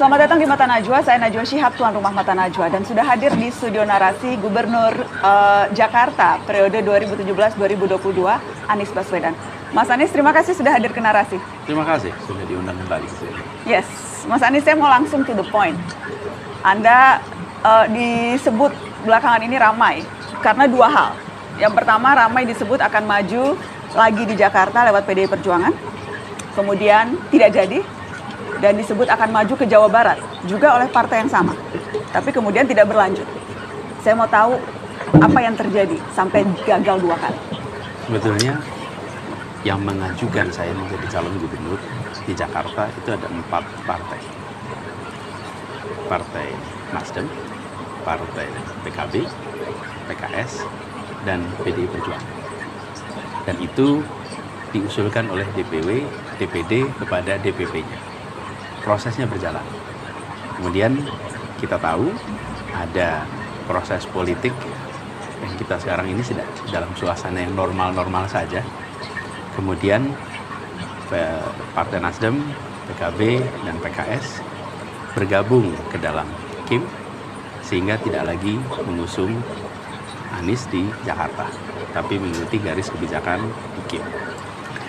Selamat datang di Mata Najwa, saya Najwa Shihab, tuan rumah Mata Najwa, dan sudah hadir di studio narasi Gubernur Jakarta periode 2017-2022, Anies Baswedan. Mas Anies, terima kasih sudah hadir ke narasi. Terima kasih sudah diundang kembali ke sini. Yes, Mas Anies, saya mau langsung to the point. Anda disebut belakangan ini ramai karena dua hal. Yang pertama, ramai disebut akan maju lagi di Jakarta lewat PDI Perjuangan, kemudian tidak jadi. Dan disebut akan maju ke Jawa Barat, juga oleh partai yang sama. Tapi kemudian tidak berlanjut. Saya mau tahu apa yang terjadi sampai gagal dua kali. Sebetulnya yang mengajukan saya menjadi calon gubernur di Jakarta itu ada 4 partai. Partai Nasdem, Partai PKB, PKS, dan PDI Perjuangan. Dan itu diusulkan oleh DPW, DPD kepada DPP-nya. Prosesnya berjalan. Kemudian kita tahu ada proses politik yang kita sekarang ini sudah dalam suasana yang normal-normal saja. Kemudian Partai Nasdem, PKB, dan PKS bergabung ke dalam KIM sehingga tidak lagi mengusung Anies di Jakarta, tapi mengikuti garis kebijakan di KIM.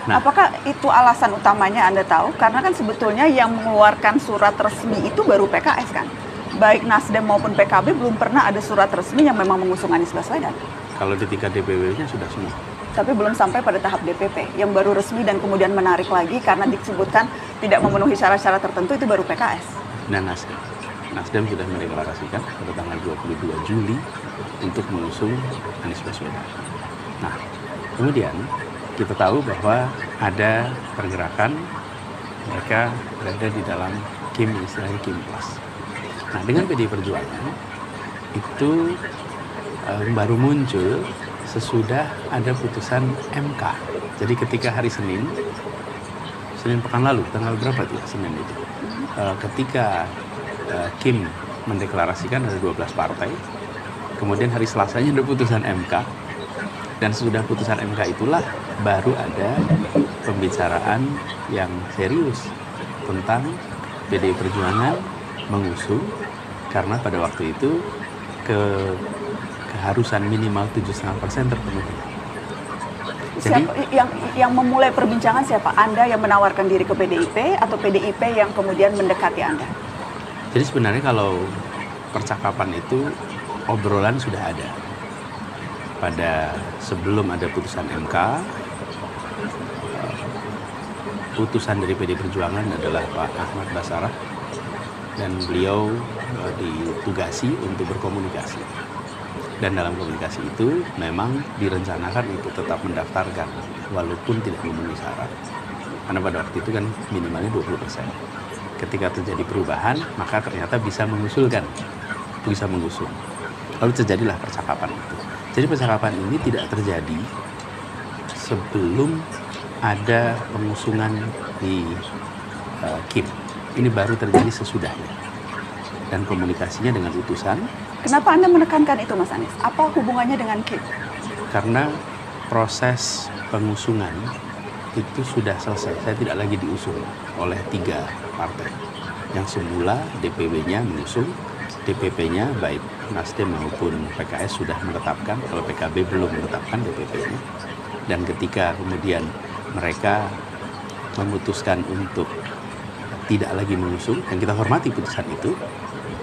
Nah, apakah itu alasan utamanya Anda tahu? Karena kan sebetulnya yang mengeluarkan surat resmi itu baru PKS kan? Baik Nasdem maupun PKB belum pernah ada surat resmi yang memang mengusung Anies Baswedan. Kalau di tingkat DPW-nya sudah semua. Tapi belum sampai pada tahap DPP. Yang baru resmi dan kemudian menarik lagi karena disebutkan tidak memenuhi syarat-syarat tertentu itu baru PKS. Dan Nasdem. Nasdem sudah mendeklarasikan pada tanggal 22 Juli untuk mengusung Anies Baswedan. Nah, kemudian kita tahu bahwa ada pergerakan mereka berada di dalam KIM, istilahnya KIM Plus. Nah, dengan PDI Perjuangan itu baru muncul sesudah ada putusan MK. Jadi ketika hari Senin pekan lalu, tanggal berapa tuh Senin itu? Ketika KIM mendeklarasikan ada 12 partai, kemudian hari Selasanya ada putusan MK, dan sudah putusan MK itulah baru ada pembicaraan yang serius tentang PDI Perjuangan mengusung, karena pada waktu itu keharusan minimal 7,5% terpenuhi. Jadi yang memulai perbincangan siapa? Anda yang menawarkan diri ke PDIP atau PDIP yang kemudian mendekati Anda? Jadi sebenarnya kalau percakapan itu obrolan sudah ada. Pada sebelum ada putusan MK, putusan dari PDI Perjuangan adalah Pak Ahmad Basarah, dan beliau ditugasi untuk berkomunikasi. Dan dalam komunikasi itu memang direncanakan untuk tetap mendaftarkan walaupun tidak memenuhi syarat. Karena pada waktu itu kan minimalnya 20%. Ketika terjadi perubahan, maka ternyata bisa mengusung. Lalu terjadilah percakapan itu. Jadi percakapan ini tidak terjadi sebelum ada pengusungan di KIM. Ini baru terjadi sesudahnya. Dan komunikasinya dengan utusan. Kenapa Anda menekankan itu, Mas Anies? Apa hubungannya dengan KIM? Karena proses pengusungan itu sudah selesai. Saya tidak lagi diusung oleh 3 partai. Yang semula DPW-nya mengusung, DPP-nya baik Nasdem maupun PKS sudah menetapkan, kalau PKB belum menetapkan DPP-nya. Dan ketika kemudian mereka memutuskan untuk tidak lagi mengusung, dan kita hormati putusan itu,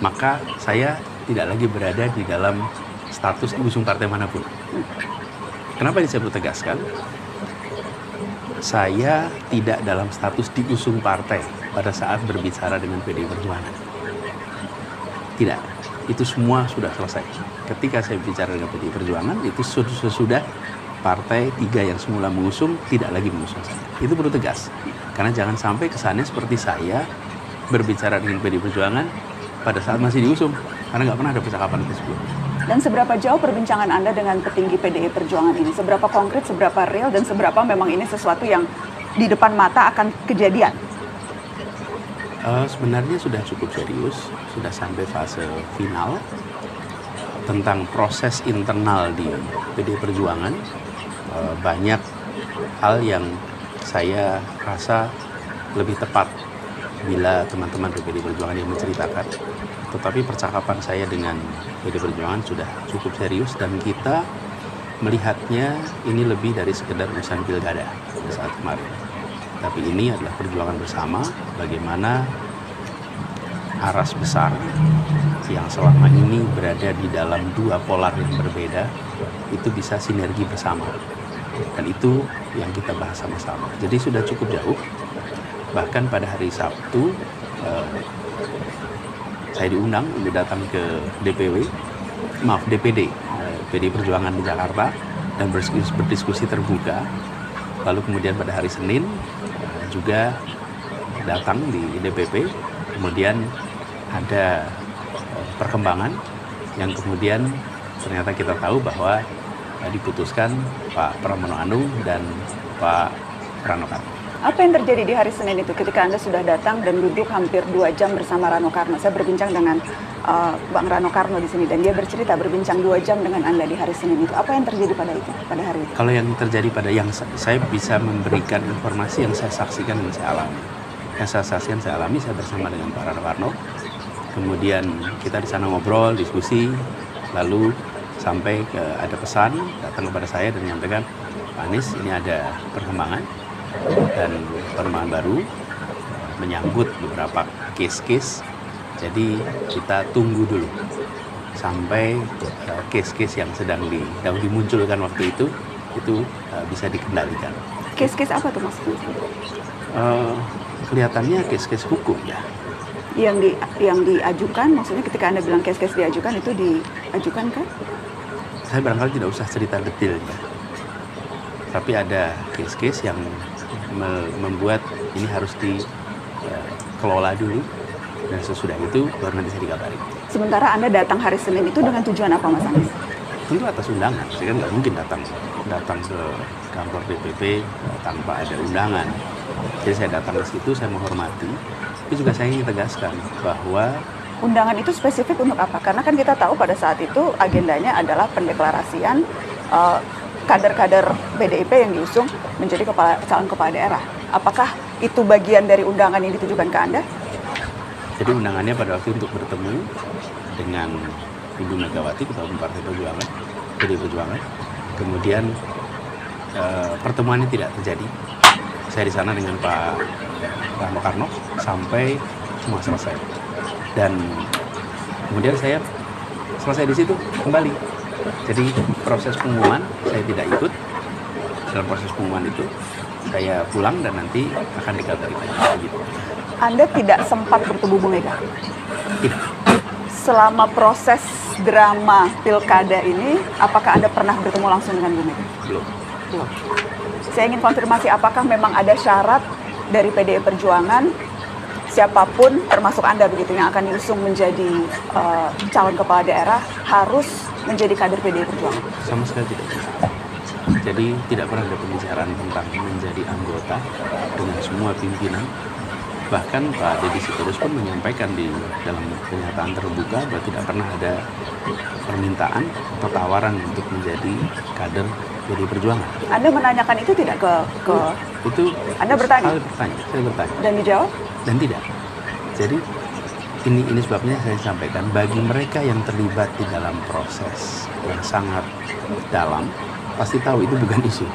maka saya tidak lagi berada di dalam status diusung partai manapun. Kenapa ini saya perlu tegaskan? Saya tidak dalam status diusung partai pada saat berbicara dengan PDI Perjuangan. Tidak, itu semua sudah selesai. Ketika saya bicara dengan PDI Perjuangan, itu sudah partai 3 yang semula mengusung tidak lagi mengusung saya. Itu perlu tegas. Karena jangan sampai kesannya seperti saya berbicara dengan PDI Perjuangan pada saat masih diusung. Karena nggak pernah ada percakapan itu sebelumnya. Dan seberapa jauh perbincangan Anda dengan petinggi PDI Perjuangan ini? Seberapa konkret, seberapa real, dan seberapa memang ini sesuatu yang di depan mata akan kejadian? Sebenarnya sudah cukup serius, sudah sampai fase final tentang proses internal di PDI Perjuangan. Banyak hal yang saya rasa lebih tepat bila teman-teman dari PDI Perjuangan yang menceritakan. Tetapi percakapan saya dengan PDI Perjuangan sudah cukup serius dan kita melihatnya ini lebih dari sekedar urusan pilkada pada saat kemarin. Tapi ini adalah perjuangan bersama bagaimana aras besar yang selama ini berada di dalam dua polar yang berbeda itu bisa sinergi bersama. Dan itu yang kita bahas sama-sama. Jadi sudah cukup jauh. Bahkan pada hari Sabtu saya diundang untuk datang ke DPD PDI Perjuangan di Jakarta dan berdiskusi terbuka. Lalu kemudian pada hari Senin juga datang di DPP, kemudian ada perkembangan yang kemudian ternyata kita tahu bahwa diputuskan Pak Pramono Anung dan Pak Rano Karno. Apa yang terjadi di hari Senin itu ketika Anda sudah datang dan duduk hampir 2 jam bersama Rano Karno? Saya berbincang dengan Bang Rano Karno di sini dan dia bercerita berbincang 2 jam dengan Anda di hari Senin itu. Apa yang terjadi pada hari itu? Kalau yang terjadi pada yang saya bisa memberikan informasi yang saya saksikan dan saya alami. Yang saya saksikan saya alami, saya bersama dengan Pak Rano Karno. Kemudian kita di sana ngobrol, diskusi, lalu sampai ada pesan datang kepada saya dan menyampaikan, Pak Anies ini ada perkembangan dan perkembangan baru menyangkut beberapa case-case. Jadi kita tunggu dulu sampai case-case yang sedang dimunculkan waktu itu bisa dikendalikan. Case-case apa tuh maksudnya? Kelihatannya case-case hukum ya. Yang diajukan, maksudnya ketika Anda bilang case-case diajukan, itu diajukan kan? Saya barangkali tidak usah cerita detailnya. Tapi ada case-case yang membuat ini harus dikelola dulu. Dan sesudah itu baru nanti saya dikabari. Sementara Anda datang hari Senin itu dengan tujuan apa, Mas Anies? Tentu atas undangan. Saya kan nggak mungkin datang ke kantor DPP tanpa ada undangan. Jadi saya datang ke situ, saya menghormati. Tapi juga saya ingin tegaskan bahwa undangan itu spesifik untuk apa? Karena kan kita tahu pada saat itu agendanya adalah pendeklarasian kader-kader PDIP yang diusung menjadi calon kepala daerah. Apakah itu bagian dari undangan yang ditujukan ke Anda? Jadi undangannya pada waktu untuk bertemu dengan Ibu Megawati, Ketua Umum Partai Perjuangan, PDI Perjuangan. Kemudian pertemuan ini tidak terjadi. Saya di sana dengan Pak Rano Karno sampai semua selesai. Dan kemudian saya selesai di situ kembali. Jadi proses pengumuman saya tidak ikut. Dalam proses pengumuman itu saya pulang dan nanti akan dikabari lagi. Gitu. Anda tidak sempat bertemu Bu Mega? Tidak. Selama proses drama pilkada ini, apakah Anda pernah bertemu langsung dengan Bu Mega? Belum. Saya ingin konfirmasi apakah memang ada syarat dari PDI Perjuangan, siapapun termasuk Anda begitu yang akan diusung menjadi calon kepala daerah harus menjadi kader PDI Perjuangan? Sama sekali tidak. Jadi tidak pernah ada pembicaraan tentang menjadi anggota dengan semua pimpinan. Bahkan Pak Deddy Sitorus pun menyampaikan di dalam pernyataan terbuka bahwa tidak pernah ada permintaan atau tawaran untuk menjadi kader PDI Perjuangan. Anda menanyakan itu tidak ke itu Anda bertanya? Saya bertanya. Dan dijawab? Dan tidak. Jadi ini sebabnya saya sampaikan bagi mereka yang terlibat di dalam proses yang sangat dalam pasti tahu itu bukan isu.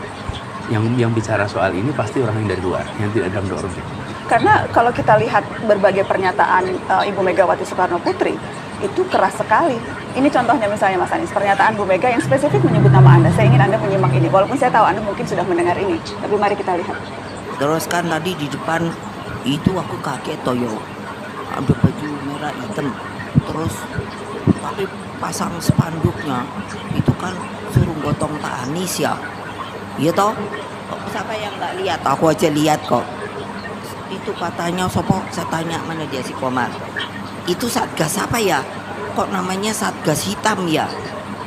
Yang bicara soal ini pasti orang yang dari luar, yang tidak dalam orbit. Karena kalau kita lihat berbagai pernyataan Ibu Megawati Soekarno Putri, itu keras sekali. Ini contohnya misalnya Mas Anies, pernyataan Bu Mega yang spesifik menyebut nama Anda. Saya ingin Anda menyimak ini, walaupun saya tahu Anda mungkin sudah mendengar ini. Tapi mari kita lihat. Terus kan tadi di depan itu aku kaget toyo, ada baju merah hitam. Terus tapi pasang spanduknya itu kan suruh gotong Pak Anies ya. Iya toh? Siapa yang nggak lihat? Aku aja lihat kok. Itu katanya sopo, saya tanya mana dia si Komar. Itu Satgas apa ya? Kok namanya Satgas hitam ya?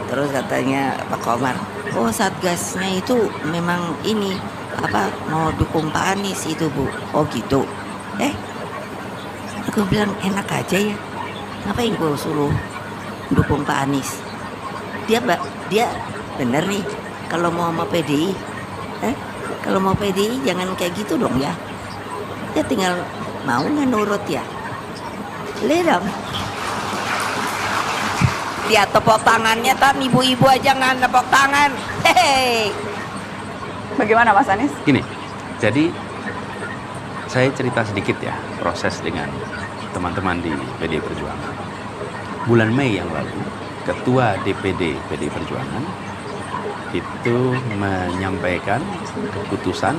Terus katanya Pak Komar, oh Satgasnya itu memang ini apa mau dukung Pak Anies itu Bu. Oh gitu. Aku bilang enak aja ya. Ngapain gue suruh dukung Pak Anies? Dia bener nih kalau mau sama PDI. Kalau mau PDI jangan kayak gitu dong ya. Dia tinggal Mau nggak nurut ya? Lihat dong. Lihat tepuk tangannya, tan ibu-ibu aja nggak tepuk tangan. Hehehe. Bagaimana Mas Anies? Gini, jadi saya cerita sedikit ya proses dengan teman-teman di PDI Perjuangan. Bulan Mei yang lalu, Ketua DPD PDI Perjuangan itu menyampaikan keputusan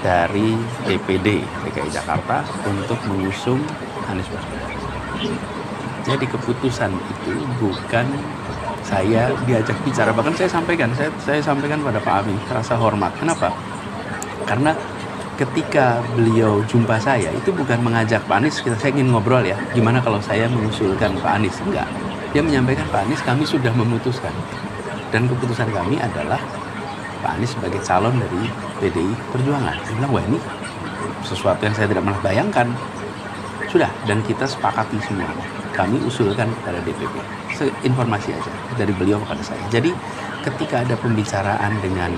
dari DPD DKI Jakarta untuk mengusung Anies Baswedan. Jadi keputusan itu bukan saya diajak bicara, bahkan saya sampaikan pada Pak Amin rasa hormat. Kenapa? Karena ketika beliau jumpa saya itu bukan mengajak Pak Anies, saya ingin ngobrol ya, gimana kalau saya mengusulkan Pak Anies, enggak. Dia menyampaikan, Pak Anies, kami sudah memutuskan dan keputusan kami adalah Pak Anies sebagai calon dari PDI Perjuangan. Saya bilang, wah ini sesuatu yang saya tidak pernah bayangkan. Sudah, dan kita sepakati semua. Kami usulkan kepada DPP. Informasi aja dari beliau kepada saya. Jadi ketika ada pembicaraan dengan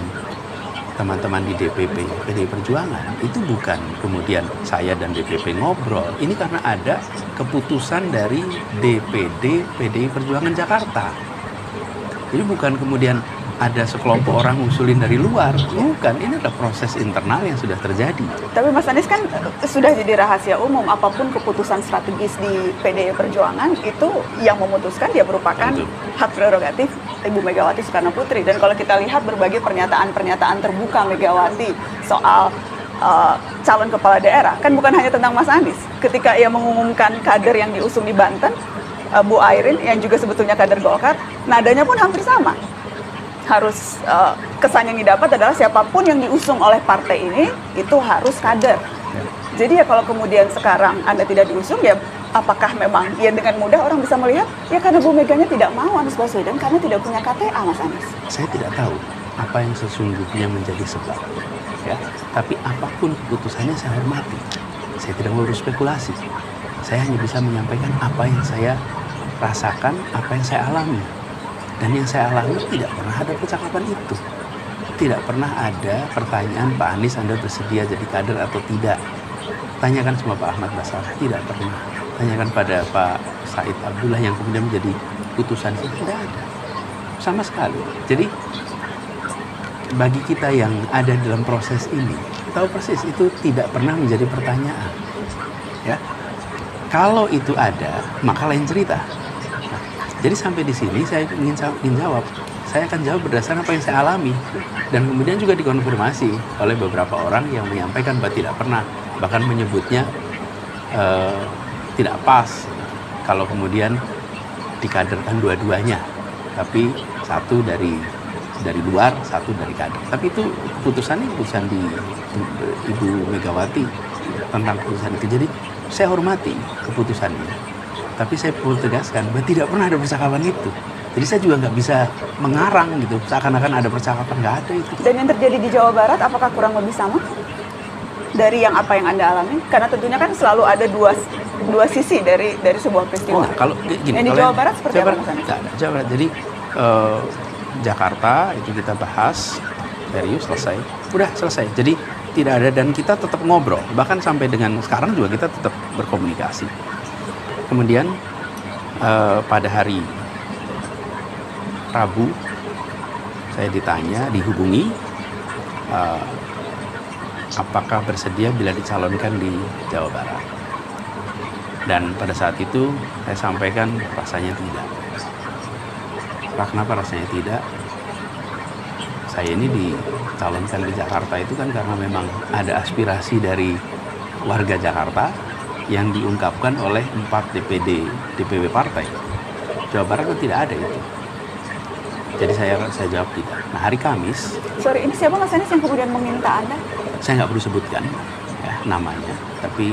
teman-teman di DPP PDI Perjuangan, itu bukan kemudian saya dan DPP ngobrol. Ini karena ada keputusan dari DPD PDI Perjuangan Jakarta. Jadi bukan kemudian ada sekelompok orang ngusulin dari luar, bukan. Ini adalah proses internal yang sudah terjadi. Tapi Mas Anies kan sudah jadi rahasia umum, apapun keputusan strategis di PDI Perjuangan itu yang memutuskan dia merupakan hak prerogatif Ibu Megawati Soekarno Putri. Dan kalau kita lihat berbagai pernyataan-pernyataan terbuka Megawati soal calon kepala daerah, kan bukan hanya tentang Mas Anies. Ketika ia mengumumkan kader yang diusung di Banten, Bu Airin yang juga sebetulnya kader Golkar, nadanya pun hampir sama. Harus kesan yang didapat adalah siapapun yang diusung oleh partai ini itu harus kader. Jadi ya kalau kemudian sekarang Anda tidak diusung, ya apakah memang ya dengan mudah orang bisa melihat ya karena Bu Meganya tidak mau Anies Baswedan karena tidak punya KTA, Mas Anies? Saya tidak tahu apa yang sesungguhnya menjadi sebab, ya. Tapi apapun keputusannya saya hormati. Saya tidak mau berspekulasi. Saya hanya bisa menyampaikan apa yang saya rasakan, apa yang saya alami. Dan yang saya alami tidak pernah ada percakapan itu. Tidak pernah ada pertanyaan, Pak Anies Anda bersedia jadi kader atau tidak. Tanyakan sama Pak Ahmad Basarah, tidak pernah. Tanyakan pada Pak Said Abdullah yang kemudian menjadi putusan, tidak ada. Sama sekali. Jadi bagi kita yang ada dalam proses ini, tahu persis itu tidak pernah menjadi pertanyaan. Ya. Kalau itu ada, maka lain cerita. Jadi sampai di sini saya ingin jawab. Saya akan jawab berdasarkan apa yang saya alami. Dan kemudian juga dikonfirmasi oleh beberapa orang yang menyampaikan bahwa tidak pernah. Bahkan menyebutnya tidak pas kalau kemudian dikaderkan dua-duanya. Tapi satu dari luar, satu dari kader. Tapi itu keputusan di Ibu Megawati tentang keputusan itu. Jadi saya hormati keputusannya. Tapi saya perlu tegaskan bahwa tidak pernah ada percakapan itu. Jadi saya juga nggak bisa mengarang gitu, seakan-akan ada percakapan, nggak ada itu. Dan yang terjadi di Jawa Barat, apakah kurang lebih sama dari yang apa yang Anda alami? Karena tentunya kan selalu ada dua sisi dari sebuah peristiwa. Kalau gini, yang di Jawa Barat seperti apa? Nggak ada. Jawa Barat. Jadi Jakarta itu kita bahas serius, selesai. Udah selesai. Jadi tidak ada, dan kita tetap ngobrol. Bahkan sampai dengan sekarang juga kita tetap berkomunikasi. Kemudian pada hari Rabu saya dihubungi apakah bersedia bila dicalonkan di Jawa Barat. Dan pada saat itu saya sampaikan rasanya tidak. Kenapa rasanya tidak? Saya ini dicalonkan di Jakarta itu kan karena memang ada aspirasi dari warga Jakarta yang diungkapkan oleh 4 DPW partai. Jawa Barat kan tidak ada itu. Jadi saya jawab tidak. Nah, hari Kamis. Sorry, ini siapa Mas Anies yang kemudian meminta Anda? Saya nggak perlu sebutkan ya, namanya, tapi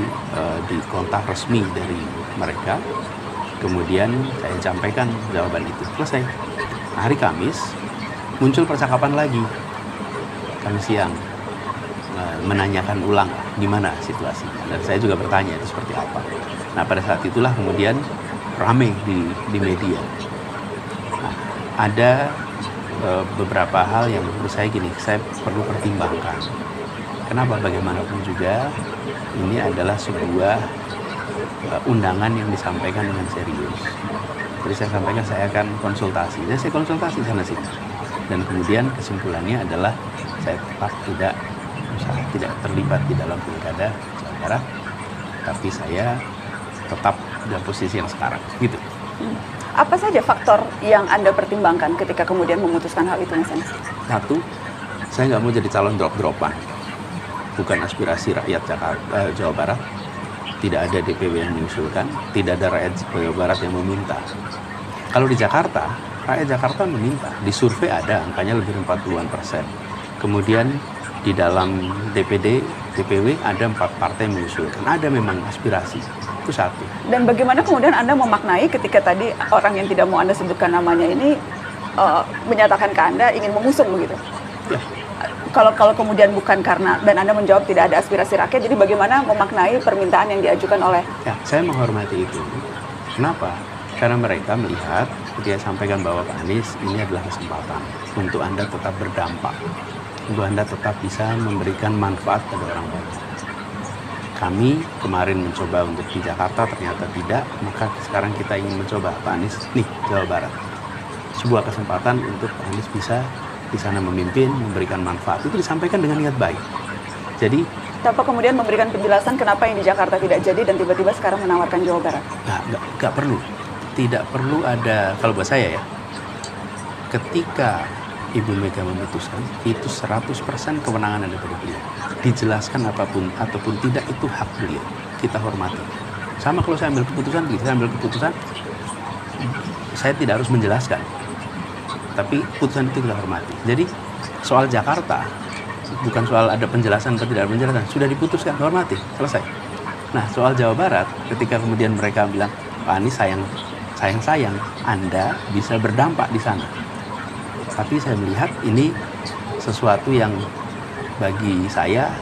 di kontak resmi dari mereka. Kemudian saya sampaikan jawaban itu. Selesai. Nah, hari Kamis muncul percakapan lagi. Kamis siang. Menanyakan ulang gimana situasinya, dan saya juga bertanya itu seperti apa. Nah, pada saat itulah kemudian ramai di media. Nah, ada beberapa hal yang menurut saya gini, saya perlu pertimbangkan. Kenapa? Bagaimanapun juga ini adalah sebuah undangan yang disampaikan dengan serius. Jadi saya sampaikan saya akan konsultasi. Saya konsultasi sana sini. Dan kemudian kesimpulannya adalah saya tetap tidak terlibat di dalam pilkada Jawa Barat, tapi saya tetap dalam posisi yang sekarang. Gitu. Apa saja faktor yang Anda pertimbangkan ketika kemudian memutuskan hal itu, Mas Anies? Satu, saya nggak mau jadi calon drop-dropan. Bukan aspirasi rakyat Jawa Barat. Tidak ada DPW yang mengusulkan, tidak ada rakyat Jawa Barat yang meminta. Kalau di Jakarta, rakyat Jakarta meminta. Di survei ada, angkanya lebih dari 40-an%. Kemudian di dalam DPD, DPW ada 4 partai yang mengusulkan. Ada memang aspirasi. Itu satu. Dan bagaimana kemudian Anda memaknai ketika tadi orang yang tidak mau Anda sebutkan namanya ini menyatakan ke Anda ingin mengusung begitu? Ya. Kalau kemudian bukan karena, dan Anda menjawab tidak ada aspirasi rakyat, jadi bagaimana memaknai permintaan yang diajukan oleh? Ya, saya menghormati itu. Kenapa? Karena mereka melihat, dia sampaikan bahwa Pak Anies ini adalah kesempatan untuk Anda tetap berdampak, untuk Anda tetap bisa memberikan manfaat pada orang banyak. Kami kemarin mencoba untuk di Jakarta, ternyata tidak, maka sekarang kita ingin mencoba Pak Anies, nih Jawa Barat. Sebuah kesempatan untuk Pak Anies bisa di sana memimpin, memberikan manfaat. Itu disampaikan dengan niat baik. Jadi, tanpa kemudian memberikan penjelasan kenapa yang di Jakarta tidak jadi dan tiba-tiba sekarang menawarkan Jawa Barat? Nggak perlu. Tidak perlu ada, kalau buat saya ya, ketika Ibu Mega memutuskan, itu 100% kewenangan ada pada beliau. Dijelaskan apapun ataupun tidak, itu hak beliau. Kita hormati. Sama kalau saya ambil keputusan, saya tidak harus menjelaskan. Tapi keputusan itu kita hormati. Jadi soal Jakarta, bukan soal ada penjelasan atau tidak ada penjelasan. Sudah diputuskan, hormati, selesai. Nah soal Jawa Barat, ketika kemudian mereka bilang, Pak Anies sayang Anda bisa berdampak di sana. Tapi saya melihat ini sesuatu yang bagi saya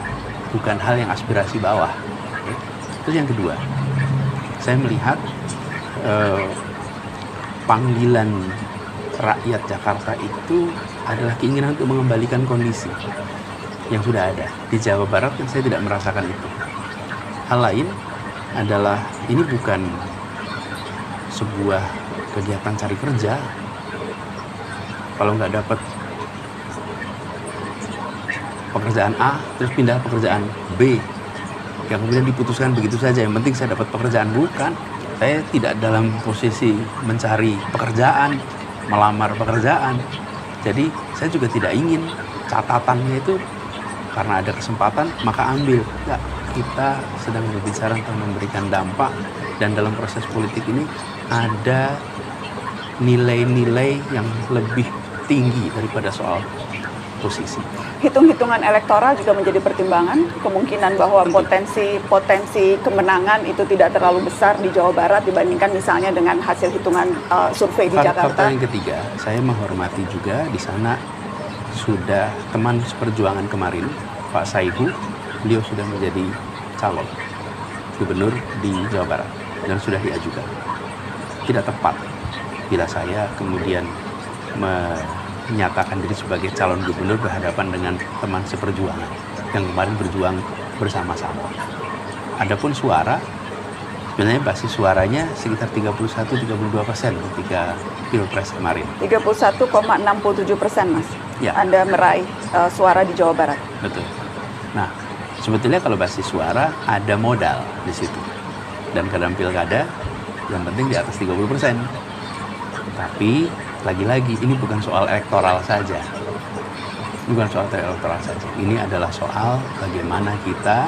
bukan hal yang aspirasi bawah. Terus yang kedua, saya melihat panggilan rakyat Jakarta itu adalah keinginan untuk mengembalikan kondisi yang sudah ada. Di Jawa Barat saya tidak merasakan itu. Hal lain adalah ini bukan sebuah kegiatan cari kerja. Kalau nggak dapat pekerjaan A, terus pindah pekerjaan B, yang kemudian diputuskan begitu saja, yang penting saya dapat pekerjaan. Bukan, saya tidak dalam posisi mencari pekerjaan, melamar pekerjaan. Jadi saya juga tidak ingin catatannya itu karena ada kesempatan maka ambil. Enggak, kita sedang berbicara tentang memberikan dampak, dan dalam proses politik ini ada nilai-nilai yang lebih tinggi daripada soal posisi. Hitung-hitungan elektoral juga menjadi pertimbangan, kemungkinan bahwa potensi kemenangan itu tidak terlalu besar di Jawa Barat dibandingkan misalnya dengan hasil hitungan survei di Jakarta. Faktor yang ketiga, saya menghormati juga di sana sudah teman seperjuangan kemarin, Pak Saihu, beliau sudah menjadi calon gubernur di Jawa Barat dan sudah diajukan. Tidak tepat bila saya kemudian menyatakan diri sebagai calon gubernur berhadapan dengan teman seperjuangan yang kemarin berjuang bersama-sama. Adapun suara, sebenarnya basis suaranya sekitar 31-32% ketika Pilpres kemarin. 31,67%, Mas. Ya. Anda meraih suara di Jawa Barat. Betul. Nah, sebetulnya kalau basis suara ada modal di situ. Dan dalam pilkada yang penting di atas 30%. Tapi lagi-lagi ini bukan soal elektoral saja. Bukan soal elektoral saja. Ini adalah soal bagaimana kita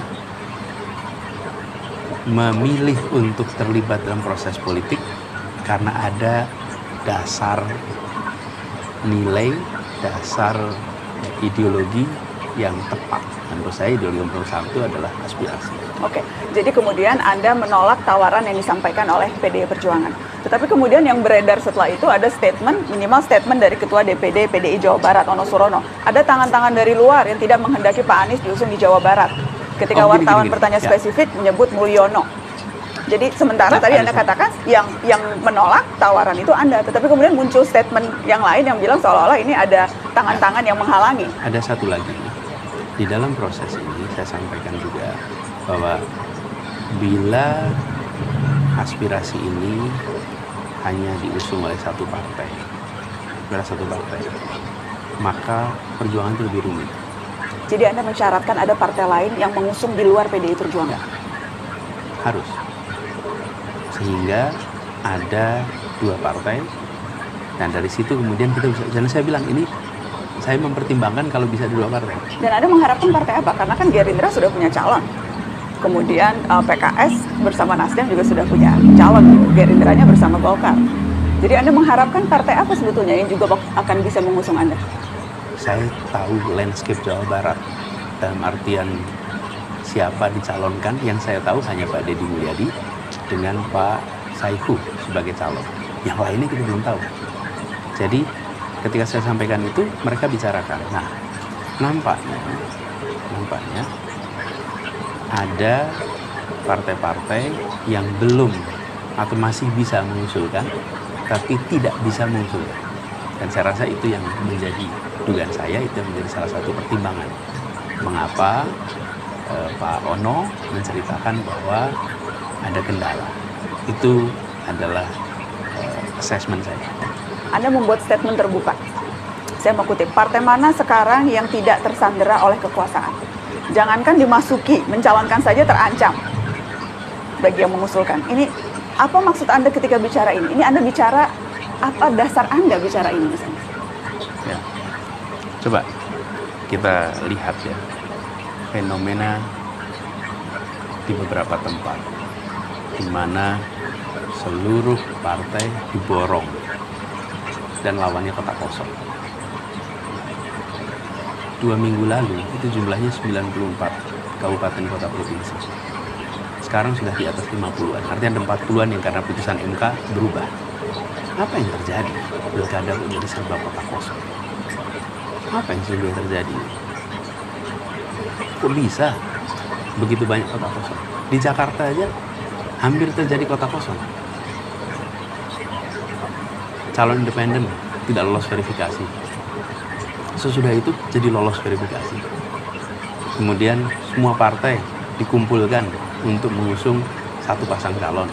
memilih untuk terlibat dalam proses politik karena ada dasar nilai, dasar ideologi yang tepat. Menurut saya ideologi nomor satu adalah aspirasi. Oke, jadi kemudian Anda menolak tawaran yang disampaikan oleh PDI Perjuangan. Tetapi kemudian yang beredar setelah itu ada statement, minimal statement dari Ketua DPD PDI Jawa Barat, Ono Surono. Ada tangan-tangan dari luar yang tidak menghendaki Pak Anies diusung di Jawa Barat. Ketika wartawan bertanya spesifik menyebut Mulyono. Jadi sementara tadi Anda katakan yang menolak tawaran itu Anda, tetapi kemudian muncul statement yang lain yang bilang seolah-olah ini ada tangan-tangan yang menghalangi. Ada satu lagi, di dalam proses ini saya sampaikan juga bahwa bila aspirasi ini hanya diusung oleh satu partai, maka perjuangan itu lebih rumit. Jadi Anda mensyaratkan ada partai lain yang mengusung di luar PDI Perjuangan? Harus. Sehingga ada 2 partai, dan dari situ kemudian kita bisa, dan saya bilang ini, saya mempertimbangkan kalau bisa 2 partai. Dan Anda mengharapkan partai apa? Karena kan Gerindra sudah punya calon. Kemudian PKS bersama Nasdem juga sudah punya calon. Gerindranya bersama Golkar. Jadi Anda mengharapkan partai apa sebetulnya yang juga akan bisa mengusung Anda? Saya tahu landscape Jawa Barat, dalam artian siapa dicalonkan. Yang saya tahu hanya Pak Deddy Mulyadi dengan Pak Saihu sebagai calon. Yang lainnya kita belum tahu. Jadi ketika saya sampaikan itu, mereka bicarakan. Nah, nampaknya ada partai-partai yang belum atau masih bisa mengusulkan, tapi tidak bisa mengusulkan. Dan saya rasa itu yang menjadi dugaan saya, itu yang menjadi salah satu pertimbangan mengapa Pak Ono menceritakan bahwa ada kendala. Itu adalah assessment saya. Anda membuat statement terbuka. Saya mau kutip, partai mana sekarang yang tidak tersandera oleh kekuasaan? Jangankan dimasuki, mencalonkan saja terancam bagi yang mengusulkan. Ini apa maksud Anda ketika bicara ini? Ini Anda bicara, apa dasar Anda bicara ini misalnya? Ya. Coba kita lihat ya, fenomena di beberapa tempat di mana seluruh partai diborong dan lawannya kotak kosong. 2 minggu lalu itu jumlahnya 94 kabupaten kota provinsi. Sekarang sudah di atas 50-an, artinya ada 40-an yang karena putusan MK berubah. Apa yang terjadi? Pilkada menjadi serba kotak kosong. Apa yang sebenarnya terjadi? Kok bisa begitu banyak kotak kosong? Di Jakarta aja hampir terjadi kotak kosong. Calon independen tidak lolos verifikasi. Sesudah itu jadi lolos verifikasi. Kemudian semua partai dikumpulkan untuk mengusung satu pasang calon.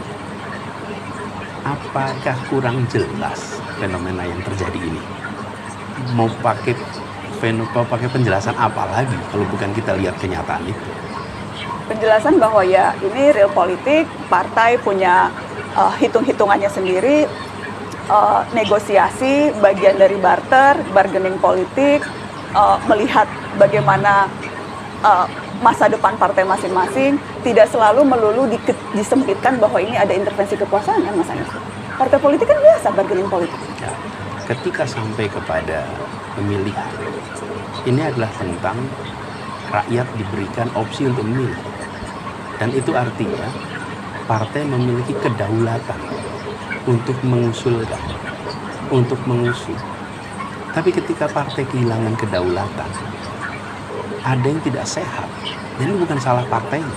Apakah kurang jelas fenomena yang terjadi ini? Mau pakai penjelasan apa lagi kalau bukan kita lihat kenyataan itu? Penjelasan bahwa ya ini real politik, partai punya hitung-hitungannya sendiri, negosiasi, bagian dari bargaining politik, melihat bagaimana masa depan partai masing-masing, tidak selalu melulu disempitkan bahwa ini ada intervensi kekuasaan kan Mas Anies. Partai politik kan biasa bargaining politik. Ya, ketika sampai kepada pemilihan, ini adalah tentang rakyat diberikan opsi untuk memilih. Dan itu artinya partai memiliki kedaulatan untuk mengusulkan, untuk mengusung. Tapi ketika partai kehilangan kedaulatan, ada yang tidak sehat. Jadi bukan salah partainya,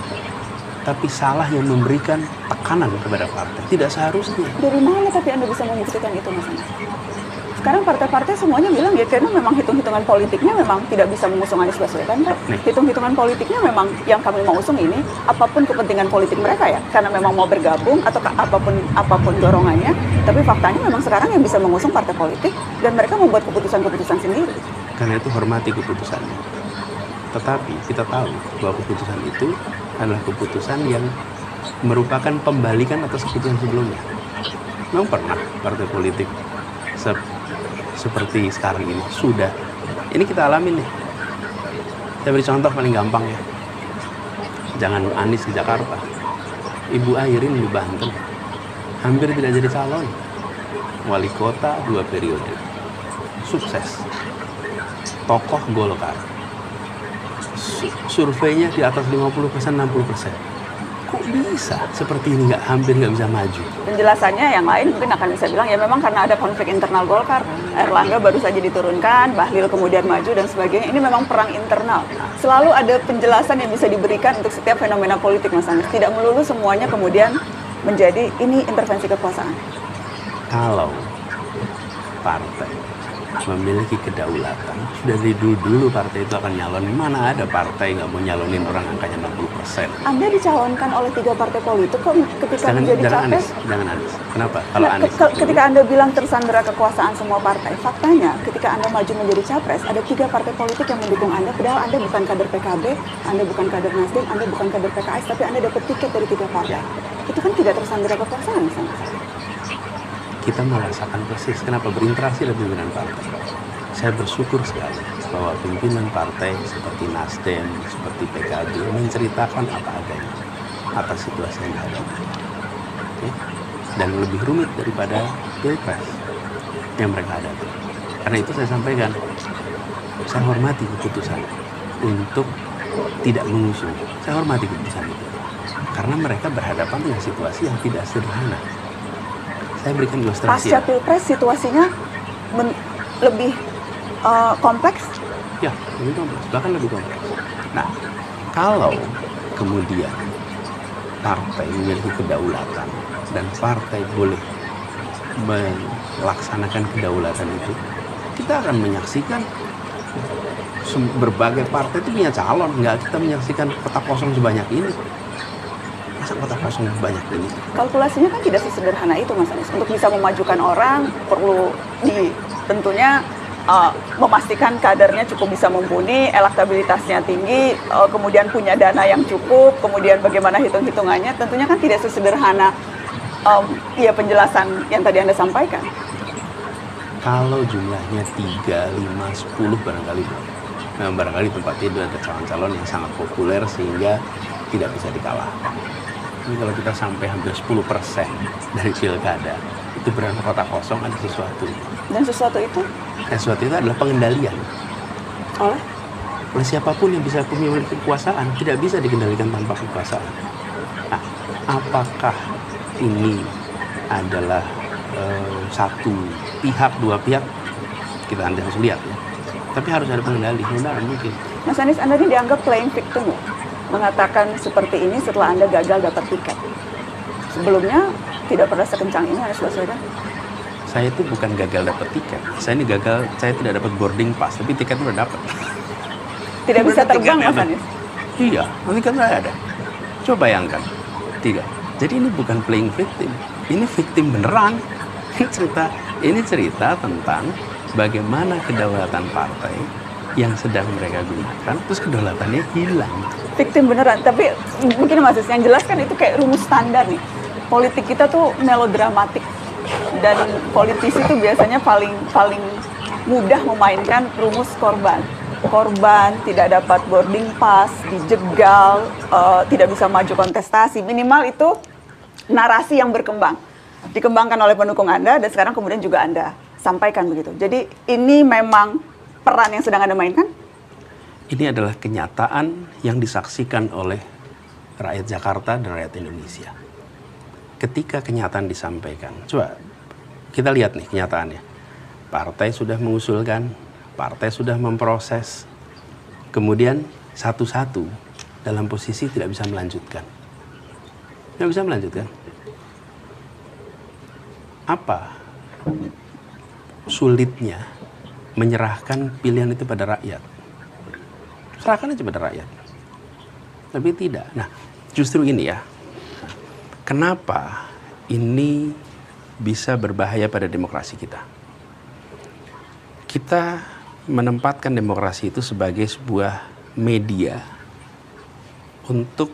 tapi salah yang memberikan tekanan kepada partai. Tidak seharusnya. Dari mana tapi Anda bisa membuktikan itu Mas Anies? Sekarang partai-partai semuanya bilang ya karena memang hitung-hitungan politiknya memang tidak bisa mengusung Anies Baswedan, Pak. Hitung-hitungan politiknya memang yang kami mau usung ini apapun kepentingan politik mereka ya, karena memang mau bergabung atau apapun dorongannya, tapi faktanya memang sekarang yang bisa mengusung partai politik dan mereka membuat keputusan-keputusan sendiri. Karena itu hormati keputusannya. Tetapi kita tahu bahwa keputusan itu adalah keputusan yang merupakan pembalikan atas keputusan sebelumnya. Memang pernah partai politik seperti sekarang ini sudah. Ini kita alami nih. Saya beri contoh paling gampang ya. Jangan Anies di Jakarta, Ibu Airin di Banten, hampir tidak jadi calon. Wali kota 2 periode, sukses. Tokoh Golkar, surveinya di atas 50%, 60%. Kok bisa seperti ini hampir nggak bisa maju? Penjelasannya yang lain mungkin akan bisa bilang ya memang karena ada konflik internal Golkar. Erlangga baru saja diturunkan, Bahlil kemudian maju dan sebagainya. Ini memang perang internal. Selalu ada penjelasan yang bisa diberikan untuk setiap fenomena politik Mas Anies. Tidak melulu semuanya kemudian menjadi ini intervensi kekuasaan. Kalau partai memiliki kedaulatan, sudah dari dulu partai itu akan nyalon. Mana ada partai nggak mau nyalonin orang angkanya 60%. Anda dicalonkan oleh 3 partai politik kok ketika menjadi capres? Jangan Anies. Kenapa? Kalau Nah, Anies ketika Anda bilang tersandera kekuasaan semua partai, faktanya ketika Anda maju menjadi capres, ada 3 partai politik yang mendukung Anda, padahal Anda bukan kader PKB, Anda bukan kader Nasdem, Anda bukan kader PKS, tapi Anda dapat tiket dari 3 partai. Itu kan tidak tersandera kekuasaan sama saya. kita merasakan persis kenapa berinteraksi dengan pimpinan partai. Saya bersyukur sekali bahwa pimpinan partai seperti Nasdem, seperti PKB menceritakan apa adanya atas situasi yang dihadapi. Oke? Dan lebih rumit daripada Pilpres yang mereka hadapi. Karena itu saya sampaikan, saya hormati keputusan untuk tidak mengusung. Saya hormati keputusan itu. Karena mereka berhadapan dengan situasi yang tidak sederhana. Saya berikan ilustrasi. Pasca Pilpres situasinya lebih kompleks? Ya, lebih kompleks, bahkan lebih kompleks. Nah, kalau kemudian partai memiliki kedaulatan dan partai boleh melaksanakan kedaulatan itu, kita akan menyaksikan berbagai partai itu punya calon. Nggak kita menyaksikan kota kosong sebanyak ini. Masa kota kosong sebanyak ini? Kalkulasinya kan tidak sesederhana itu, Mas Anies. Untuk bisa memajukan orang, perlu tentunya memastikan kadernya cukup bisa mumpuni, elektabilitasnya tinggi, kemudian punya dana yang cukup, kemudian bagaimana hitung-hitungannya, tentunya kan tidak sesederhana penjelasan yang tadi Anda sampaikan. Kalau jumlahnya 3, 5, 10 barangkali tempat itu ada calon-calon yang sangat populer sehingga tidak bisa dikalahkan. Ini kalau kita sampai hampir 10% dari pilkada, itu berarti kota kosong ada sesuatu. Dan sesuatu itu? Sesuatu itu adalah pengendalian. Oleh Siapapun yang bisa memiliki kekuasaan, tidak bisa dikendalikan tanpa kekuasaan. Nah, apakah ini adalah satu pihak, dua pihak? Kita harus lihat ya. Tapi harus ada pengendali, mungkin. Mas Anies, Anda ini dianggap playing victim ya? Mengatakan seperti ini setelah Anda gagal dapat tiket. Sebelumnya tidak pernah sekencang ini Anies Baswedan. Saya itu bukan gagal dapat tiket. Saya ini gagal, saya tidak dapat boarding pass, tapi tiket udah dapat. Tidak bisa terbang, Mas Anies? Iya, nanti kan saya ada. Coba bayangkan. Tidak. Jadi ini bukan playing victim. Ini victim beneran. Ini cerita tentang bagaimana kedaulatan partai yang sedang mereka gunakan, terus kedaulatannya hilang. Victim beneran, tapi mungkin Mas Anies yang jelas kan itu kayak rumus standar nih. Politik kita tuh melodramatik dan politisi itu biasanya paling mudah memainkan rumus korban. Korban tidak dapat boarding pass, dijegal, tidak bisa maju kontestasi. Minimal itu narasi yang berkembang, dikembangkan oleh pendukung Anda dan sekarang kemudian juga Anda sampaikan begitu. Jadi ini memang peran yang sedang Anda mainkan? Ini adalah kenyataan yang disaksikan oleh rakyat Jakarta dan rakyat Indonesia. Ketika kenyataan disampaikan, coba kita lihat nih kenyataannya. Partai sudah mengusulkan, partai sudah memproses, kemudian satu-satu dalam posisi tidak bisa melanjutkan. Tidak bisa melanjutkan. Apa sulitnya menyerahkan pilihan itu pada rakyat? Serahkan aja pada rakyat. Tapi tidak. Nah, justru ini ya. Kenapa ini bisa berbahaya pada demokrasi kita? Kita menempatkan demokrasi itu sebagai sebuah media untuk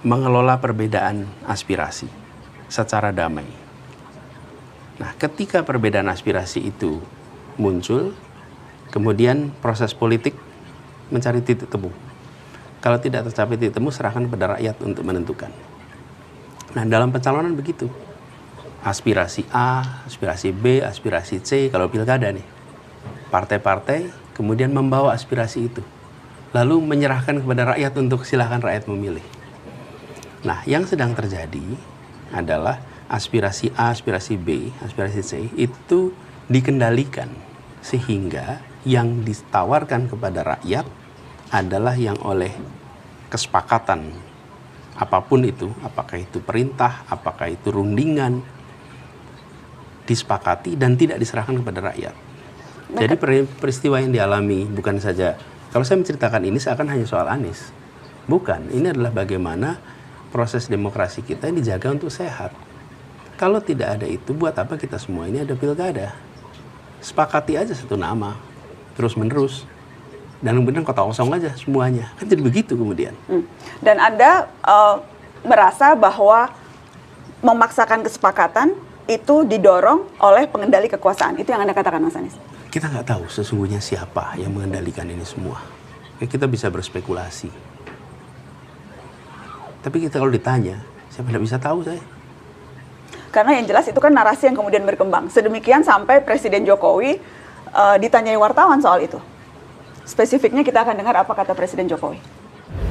mengelola perbedaan aspirasi secara damai. Nah, ketika perbedaan aspirasi itu muncul, kemudian proses politik mencari titik temu. Kalau tidak tercapai titik temu, serahkan kepada rakyat untuk menentukan. Nah, dalam pencalonan begitu. Aspirasi A, aspirasi B, aspirasi C, kalau pilkada nih. Partai-partai kemudian membawa aspirasi itu. Lalu menyerahkan kepada rakyat untuk silahkan rakyat memilih. Nah, yang sedang terjadi adalah aspirasi A, aspirasi B, aspirasi C itu dikendalikan. Sehingga yang ditawarkan kepada rakyat adalah yang oleh kesepakatan apapun itu, apakah itu perintah, apakah itu rundingan, disepakati dan tidak diserahkan kepada rakyat. Jadi peristiwa yang dialami bukan saja, kalau saya menceritakan ini seakan hanya soal Anies. Bukan, ini adalah bagaimana proses demokrasi kita yang dijaga untuk sehat. Kalau tidak ada itu, buat apa kita semua ini ada pilkada? Sepakati aja satu nama, terus menerus. Dan kemudian kota kosong aja semuanya. Kan jadi begitu kemudian. Dan Anda merasa bahwa memaksakan kesepakatan itu didorong oleh pengendali kekuasaan. Itu yang Anda katakan, Mas Anies? Kita nggak tahu sesungguhnya siapa yang mengendalikan ini semua. Kita bisa berspekulasi. Tapi kita kalau ditanya, siapa tidak bisa tahu saya. Karena yang jelas itu kan narasi yang kemudian berkembang. Sedemikian sampai Presiden Jokowi ditanyai wartawan soal itu. Spesifiknya kita akan dengar apa kata Presiden Jokowi.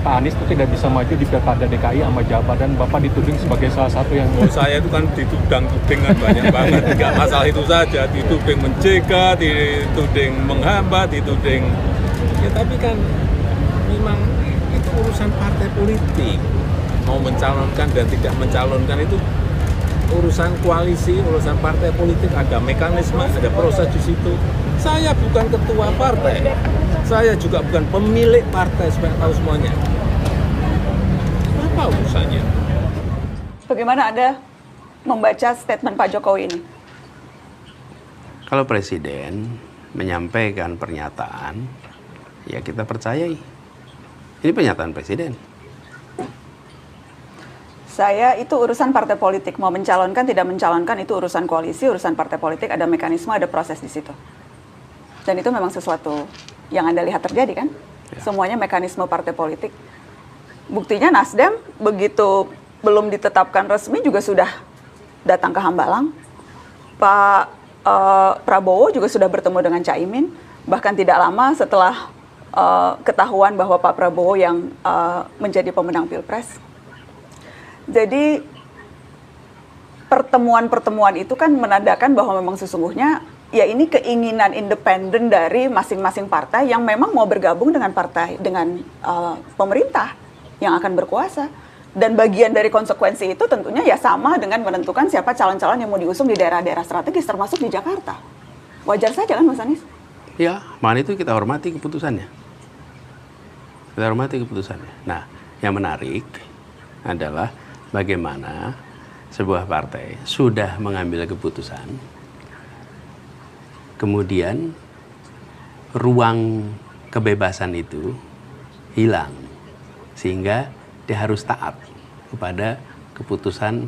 Pak Anies itu tidak bisa maju di Pilkada DKI sama Jabar dan Bapak dituding sebagai salah satu yang... Oh, saya itu kan dituding kan banyak banget. Enggak masalah itu saja, dituding mencegat, dituding menghambat, dituding... Ya tapi kan memang itu urusan partai politik. Mau mencalonkan dan tidak mencalonkan itu urusan koalisi, urusan partai politik, ada mekanisme, ada proses di situ. Saya bukan ketua partai, saya juga bukan pemilik partai, supaya tahu semuanya. Apa urusannya? Bagaimana Anda membaca statement Pak Jokowi ini? Kalau Presiden menyampaikan pernyataan, ya kita percayai. Ini pernyataan Presiden. Saya itu urusan partai politik, mau mencalonkan tidak mencalonkan itu urusan koalisi, urusan partai politik, ada mekanisme, ada proses di situ. Dan itu memang sesuatu yang Anda lihat terjadi kan? Ya. Semuanya mekanisme partai politik. Buktinya Nasdem begitu belum ditetapkan resmi juga sudah datang ke Hambalang. Pak Prabowo juga sudah bertemu dengan Caimin. Bahkan tidak lama setelah ketahuan bahwa Pak Prabowo yang menjadi pemenang Pilpres. Jadi pertemuan-pertemuan itu kan menandakan bahwa memang sesungguhnya ya ini keinginan independen dari masing-masing partai yang memang mau bergabung dengan pemerintah yang akan berkuasa. Dan bagian dari konsekuensi itu tentunya ya sama dengan menentukan siapa calon-calon yang mau diusung di daerah-daerah strategis termasuk di Jakarta. Wajar saja kan Mas Anies? Ya, makanya itu kita hormati keputusannya. Kita hormati keputusannya. Nah, yang menarik adalah bagaimana sebuah partai sudah mengambil keputusan, kemudian ruang kebebasan itu hilang, sehingga dia harus taat kepada keputusan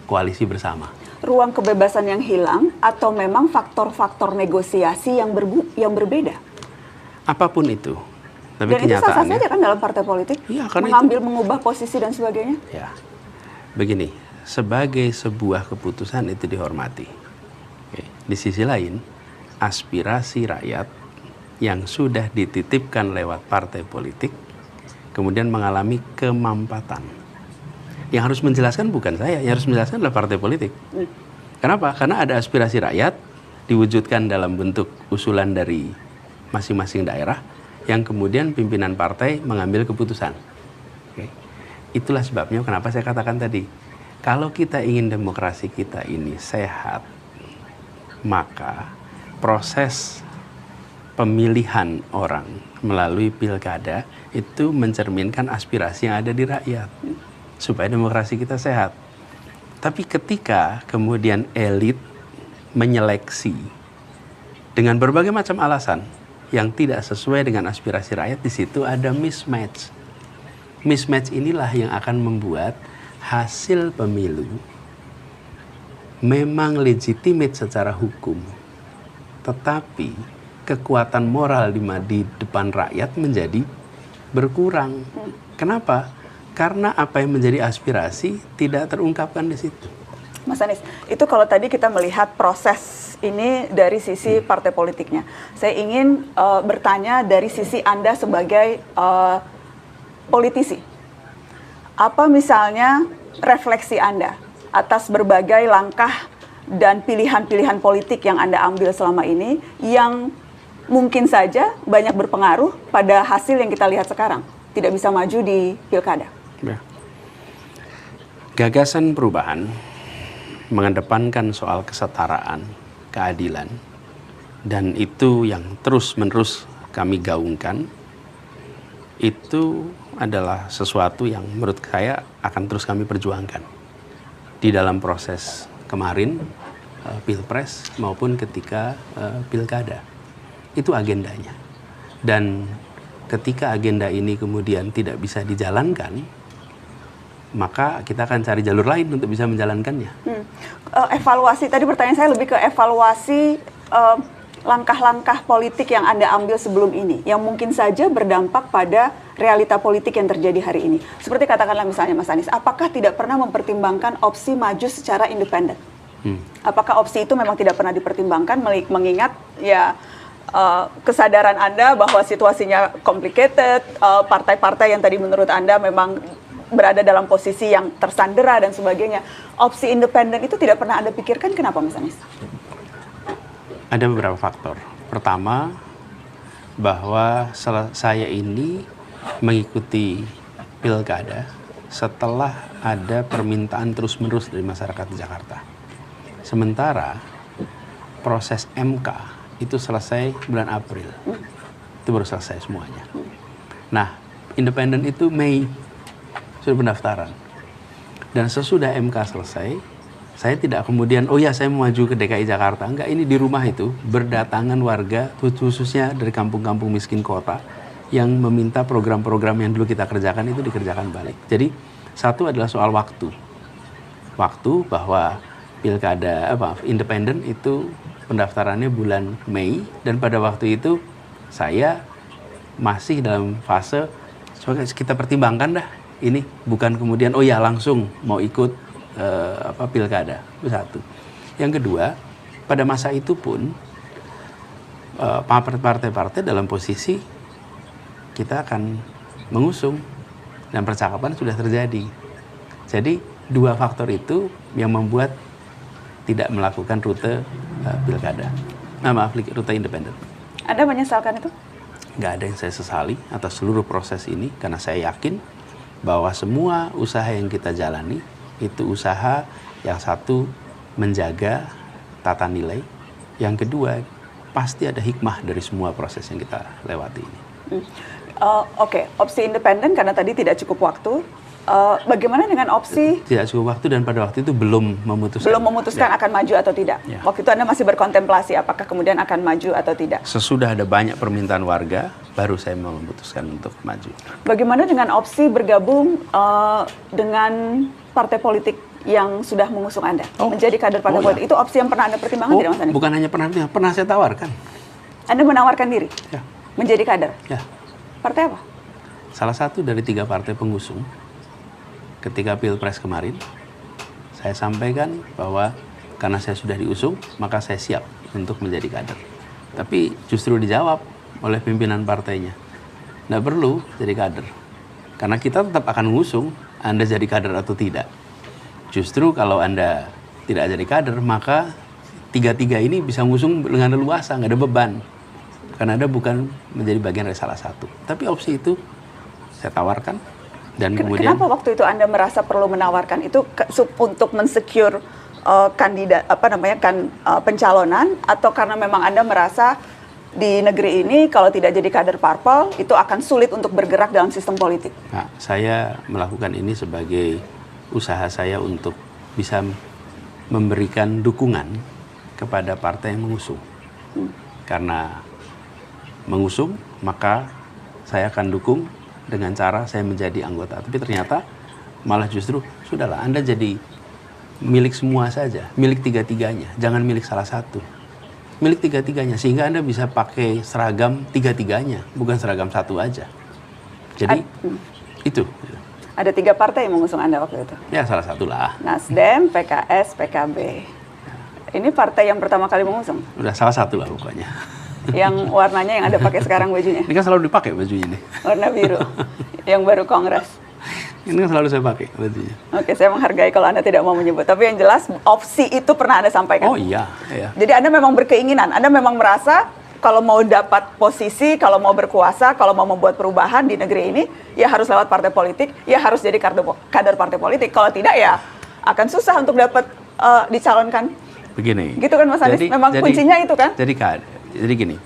koalisi bersama. Ruang kebebasan yang hilang atau memang faktor-faktor negosiasi yang berbeda? Apapun itu. Tapi dan itu sah-sah saja kan dalam partai politik? Iya, karena mengambil, mengubah posisi dan sebagainya? Ya. Begini, sebagai sebuah keputusan itu dihormati. Oke. Di sisi lain, aspirasi rakyat yang sudah dititipkan lewat partai politik kemudian mengalami kemampatan. Yang harus menjelaskan bukan saya, yang harus menjelaskan adalah partai politik. Kenapa? Karena ada aspirasi rakyat diwujudkan dalam bentuk usulan dari masing-masing daerah yang kemudian pimpinan partai mengambil keputusan. Oke. Itulah sebabnya kenapa saya katakan tadi, kalau kita ingin demokrasi kita ini sehat, maka proses pemilihan orang melalui pilkada itu mencerminkan aspirasi yang ada di rakyat, supaya demokrasi kita sehat. Tapi ketika kemudian elit menyeleksi dengan berbagai macam alasan yang tidak sesuai dengan aspirasi rakyat, di situ ada mismatch. Mismatch inilah yang akan membuat hasil pemilu memang legitimate secara hukum, tetapi kekuatan moral di depan rakyat menjadi berkurang. Kenapa? Karena apa yang menjadi aspirasi tidak terungkapkan di situ. Mas Anies, itu kalau tadi kita melihat proses ini dari sisi partai politiknya. Saya ingin bertanya dari sisi Anda sebagai politisi. Apa misalnya refleksi Anda atas berbagai langkah dan pilihan-pilihan politik yang Anda ambil selama ini yang mungkin saja banyak berpengaruh pada hasil yang kita lihat sekarang, tidak bisa maju di pilkada? Ya. Gagasan perubahan mengedepankan soal kesetaraan, keadilan, dan itu yang terus-menerus kami gaungkan, itu adalah sesuatu yang menurut saya akan terus kami perjuangkan di dalam proses kemarin, Pilpres maupun ketika Pilkada. Itu agendanya. Dan ketika agenda ini kemudian tidak bisa dijalankan, maka kita akan cari jalur lain untuk bisa menjalankannya. Evaluasi, tadi pertanyaan saya lebih ke evaluasi langkah-langkah politik yang Anda ambil sebelum ini, yang mungkin saja berdampak pada realita politik yang terjadi hari ini. Seperti katakanlah misalnya Mas Anies, apakah tidak pernah mempertimbangkan opsi maju secara independen? Apakah opsi itu memang tidak pernah dipertimbangkan, mengingat ya kesadaran Anda bahwa situasinya complicated, partai-partai yang tadi menurut Anda memang berada dalam posisi yang tersandera dan sebagainya. Opsi independen itu tidak pernah Anda pikirkan, kenapa Mas Anies? Ada beberapa faktor. Pertama, bahwa saya ini mengikuti pilkada setelah ada permintaan terus-menerus dari masyarakat di Jakarta. Sementara proses MK itu selesai bulan April. Itu baru selesai semuanya. Nah, independen itu Mei, sudah pendaftaran. Dan sesudah MK selesai, saya tidak kemudian, oh ya saya mau maju ke DKI Jakarta. Enggak, ini di rumah itu berdatangan warga, khususnya dari kampung-kampung miskin kota, yang meminta program-program yang dulu kita kerjakan itu dikerjakan balik. Jadi, satu adalah soal waktu. Waktu bahwa pilkada, independen itu pendaftarannya bulan Mei, dan pada waktu itu saya masih dalam fase, kita pertimbangkan dah, ini bukan kemudian, oh ya langsung mau ikut pilkada. Itu satu. Yang kedua, pada masa itu pun partai-partai dalam posisi kita akan mengusung dan percakapan sudah terjadi. Jadi dua faktor itu yang membuat tidak melakukan rute pilkada. Rute independen. Anda menyesalkan itu? Nggak ada yang saya sesali atas seluruh proses ini, karena saya yakin bahwa semua usaha yang kita jalani itu usaha yang satu menjaga tata nilai, yang kedua pasti ada hikmah dari semua proses yang kita lewati ini. Oke, opsi independen karena tadi tidak cukup waktu. Bagaimana dengan opsi tidak cukup waktu dan pada waktu itu belum memutuskan akan maju atau tidak? Ya. Waktu itu Anda masih berkontemplasi apakah kemudian akan maju atau tidak? Sesudah ada banyak permintaan warga, baru saya memutuskan untuk maju. Bagaimana dengan opsi bergabung dengan partai politik yang sudah mengusung Anda menjadi kader partai politik? Itu opsi yang pernah Anda pertimbangkan tidak, Mas Anies? Bukan hanya pernah saya tawarkan. Anda menawarkan diri Ya. menjadi kader? Ya. Partai apa? Salah satu dari 3 partai pengusung. Ketika Pilpres kemarin, saya sampaikan bahwa karena saya sudah diusung, maka saya siap untuk menjadi kader. Tapi justru dijawab oleh pimpinan partainya, nggak perlu jadi kader. Karena kita tetap akan mengusung, Anda jadi kader atau tidak. Justru kalau Anda tidak jadi kader, maka 3-3 ini bisa mengusung dengan leluasa, nggak ada beban. Karena Anda bukan menjadi bagian dari salah satu. Tapi opsi itu saya tawarkan. Dan kemudian, kenapa waktu itu Anda merasa perlu menawarkan itu untuk mensecure kandidat pencalonan, atau karena memang Anda merasa di negeri ini kalau tidak jadi kader parpol itu akan sulit untuk bergerak dalam sistem politik? Nah, saya melakukan ini sebagai usaha saya untuk bisa memberikan dukungan kepada partai yang mengusung. Karena mengusung, maka saya akan dukung dengan cara saya menjadi anggota. Tapi ternyata malah justru, sudahlah Anda jadi milik semua saja, milik 3-3-nya, jangan milik salah satu. Milik 3-3-nya, sehingga Anda bisa pakai seragam 3-3-nya, bukan seragam satu aja. Jadi itu. Ada 3 partai yang mengusung Anda waktu itu? Ya salah satu lah. Nasdem, PKS, PKB. Ini partai yang pertama kali mengusung? Udah salah satu lah pokoknya. Yang warnanya yang Anda pakai sekarang bajunya? Ini kan selalu dipakai bajunya nih. Warna biru, yang baru kongres. Ini kan selalu saya pakai bajunya. Oke, saya menghargai kalau Anda tidak mau menyebut. Tapi yang jelas opsi itu pernah Anda sampaikan. Oh iya. Jadi Anda memang berkeinginan, Anda memang merasa kalau mau dapat posisi, kalau mau berkuasa, kalau mau membuat perubahan di negeri ini, ya harus lewat partai politik, ya harus jadi kader partai politik. Kalau tidak ya akan susah untuk dapat dicalonkan. Begini. Gitu kan Mas Anies? Memang kuncinya itu kan? Jadi gini,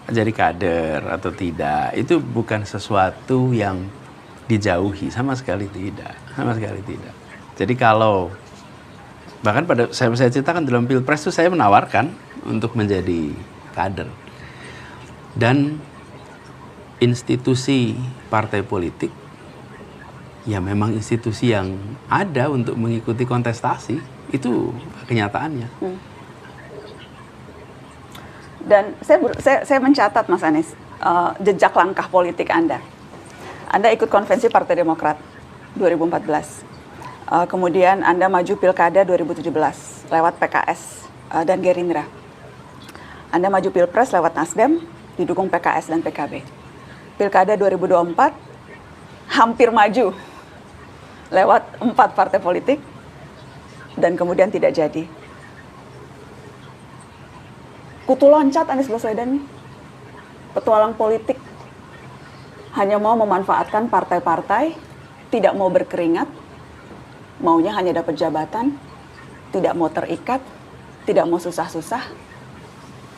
jadi kader atau tidak itu bukan sesuatu yang dijauhi, sama sekali tidak, sama sekali tidak. Jadi kalau bahkan pada saya ceritakan dalam Pilpres itu saya menawarkan untuk menjadi kader, dan institusi partai politik ya memang institusi yang ada untuk mengikuti kontestasi, itu kenyataannya. Dan saya mencatat, Mas Anies, jejak langkah politik Anda. Anda ikut konvensi Partai Demokrat 2014. Kemudian Anda maju Pilkada 2017 lewat PKS dan Gerindra. Anda maju Pilpres lewat Nasdem, didukung PKS dan PKB. Pilkada 2024 hampir maju lewat 4 partai politik dan kemudian tidak jadi. Kutu loncat Anies Baswedan nih, petualang politik, hanya mau memanfaatkan partai-partai, tidak mau berkeringat, maunya hanya dapat jabatan, tidak mau terikat, tidak mau susah-susah,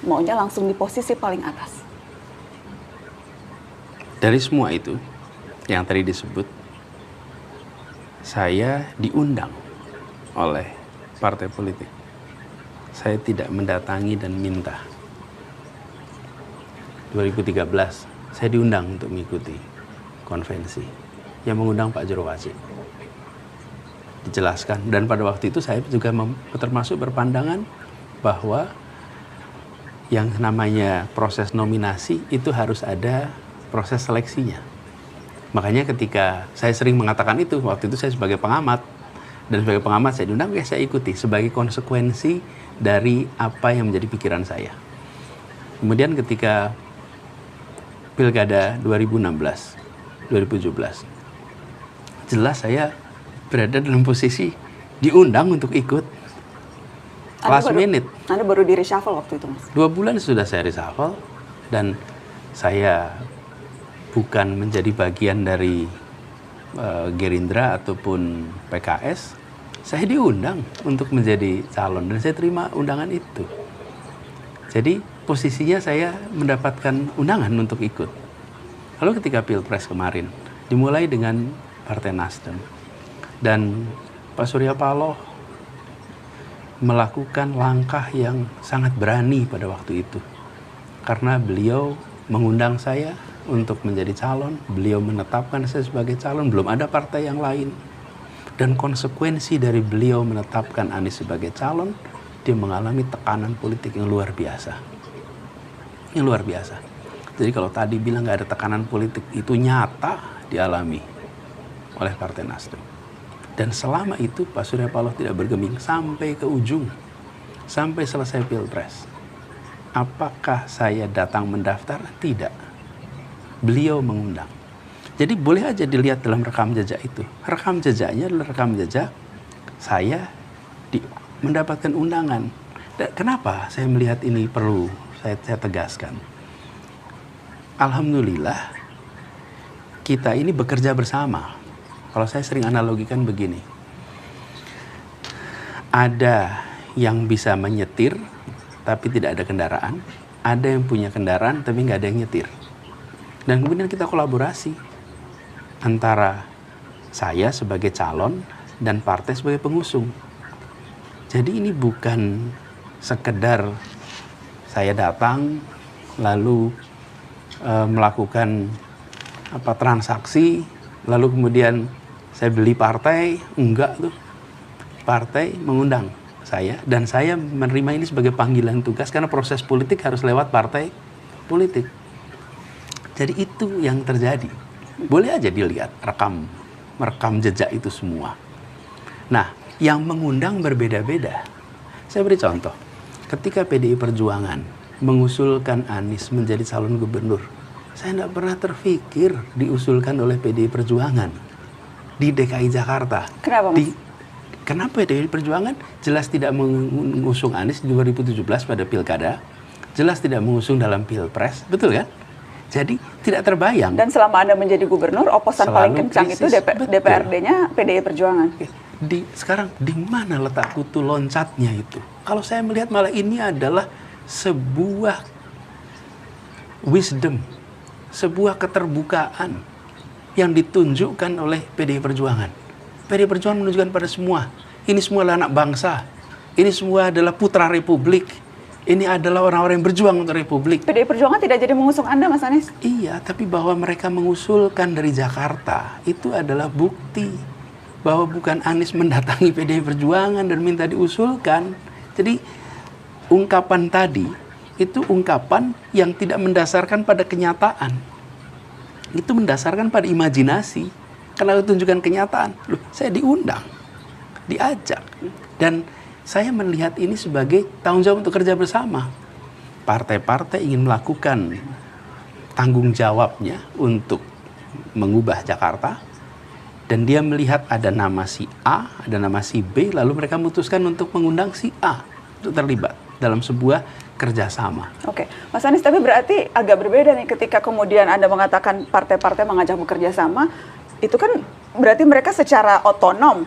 maunya langsung di posisi paling atas. Dari semua itu yang tadi disebut, saya diundang oleh partai politik. Saya tidak mendatangi dan minta. 2013 saya diundang untuk mengikuti konvensi. Yang mengundang Pak Jero Wasik. Dijelaskan, dan pada waktu itu saya juga termasuk berpandangan bahwa yang namanya proses nominasi itu harus ada proses seleksinya. Makanya ketika saya sering mengatakan itu, waktu itu saya sebagai pengamat, dan sebagai pengamat saya diundang, ya saya ikuti sebagai konsekuensi dari apa yang menjadi pikiran saya. Kemudian ketika Pilkada 2016, 2017, jelas saya berada dalam posisi diundang untuk ikut last minute. Anda baru di reshuffle waktu itu, Mas? 2 bulan sudah saya reshuffle, dan saya bukan menjadi bagian dari Gerindra ataupun PKS. Saya diundang untuk menjadi calon dan saya terima undangan itu. Jadi posisinya saya mendapatkan undangan untuk ikut. Lalu ketika Pilpres kemarin dimulai dengan Partai Nasdem, dan Pak Surya Paloh melakukan langkah yang sangat berani pada waktu itu. Karena beliau mengundang saya untuk menjadi calon, beliau menetapkan saya sebagai calon, belum ada partai yang lain. Dan konsekuensi dari beliau menetapkan Anies sebagai calon, dia mengalami tekanan politik yang luar biasa. Yang luar biasa. Jadi kalau tadi bilang nggak ada tekanan politik, itu nyata dialami oleh Partai Nasdem. Dan selama itu Pak Surya Paloh tidak bergeming sampai ke ujung, sampai selesai Pilpres. Apakah saya datang mendaftar? Tidak. Beliau mengundang. Jadi boleh aja dilihat dalam rekam jejak itu. Rekam jejaknya adalah rekam jejak saya mendapatkan undangan. Dan kenapa saya melihat ini perlu saya tegaskan? Alhamdulillah kita ini bekerja bersama. Kalau saya sering analogikan begini. Ada yang bisa menyetir tapi tidak ada kendaraan. Ada yang punya kendaraan tapi nggak ada yang nyetir. Dan kemudian kita kolaborasi antara saya sebagai calon dan partai sebagai pengusung. Jadi ini bukan sekedar saya datang lalu melakukan transaksi lalu kemudian saya beli partai, enggak tuh. Partai mengundang saya dan saya menerima ini sebagai panggilan tugas karena proses politik harus lewat partai politik. Jadi itu yang terjadi. Boleh aja dilihat rekam jejak itu semua. Nah, yang mengundang berbeda-beda. Saya beri contoh. Ketika PDI Perjuangan mengusulkan Anies menjadi calon gubernur, saya tidak pernah terfikir diusulkan oleh PDI Perjuangan di DKI Jakarta. Kenapa, Mas? Kenapa PDI Perjuangan jelas tidak mengusung Anies di 2017 pada Pilkada, jelas tidak mengusung dalam Pilpres, betul kan? Jadi tidak terbayang. Dan selama Anda menjadi gubernur, oposan paling kencang krisis, itu DPRD-nya PDI Perjuangan. Sekarang di mana letak kutu loncatnya itu? Kalau saya melihat malah ini adalah sebuah wisdom, sebuah keterbukaan yang ditunjukkan oleh PDI Perjuangan. PDI Perjuangan menunjukkan pada semua, ini semua adalah anak bangsa, ini semua adalah putra Republik, ini adalah orang-orang yang berjuang untuk Republik. PDI Perjuangan tidak jadi mengusung Anda, Mas Anies? Iya, tapi bahwa mereka mengusulkan dari Jakarta, itu adalah bukti bahwa bukan Anies mendatangi PDI Perjuangan dan minta diusulkan. Jadi ungkapan tadi itu ungkapan yang tidak mendasarkan pada kenyataan. Itu mendasarkan pada imajinasi. Kalau tunjukkan kenyataan, loh, saya diundang, diajak, dan saya melihat ini sebagai tanggung jawab untuk kerja bersama. Partai-partai ingin melakukan tanggung jawabnya untuk mengubah Jakarta, dan dia melihat ada nama si A, ada nama si B, lalu mereka memutuskan untuk mengundang si A untuk terlibat dalam sebuah kerjasama. Oke, Mas Anies, tapi berarti agak berbeda nih ketika kemudian Anda mengatakan partai-partai mengajak bekerja sama, itu kan berarti mereka secara otonom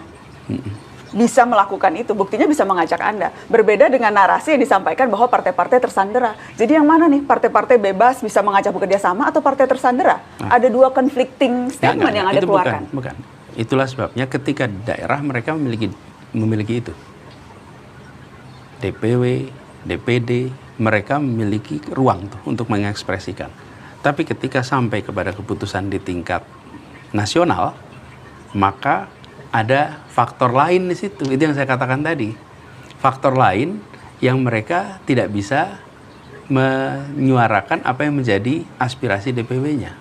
bisa melakukan itu, buktinya bisa mengajak Anda. Berbeda dengan narasi yang disampaikan bahwa partai-partai tersandera. Jadi yang mana nih, partai-partai bebas bisa mengajak bekerja sama atau partai tersandera? Ada dua conflicting statement yang Anda keluarkan. Bukan. Itulah sebabnya ketika daerah mereka memiliki itu. DPW, DPD, mereka memiliki ruang tuh untuk mengekspresikan. Tapi ketika sampai kepada keputusan di tingkat nasional, maka ada faktor lain di situ. Itu yang saya katakan tadi. Faktor lain yang mereka tidak bisa menyuarakan apa yang menjadi aspirasi DPW-nya,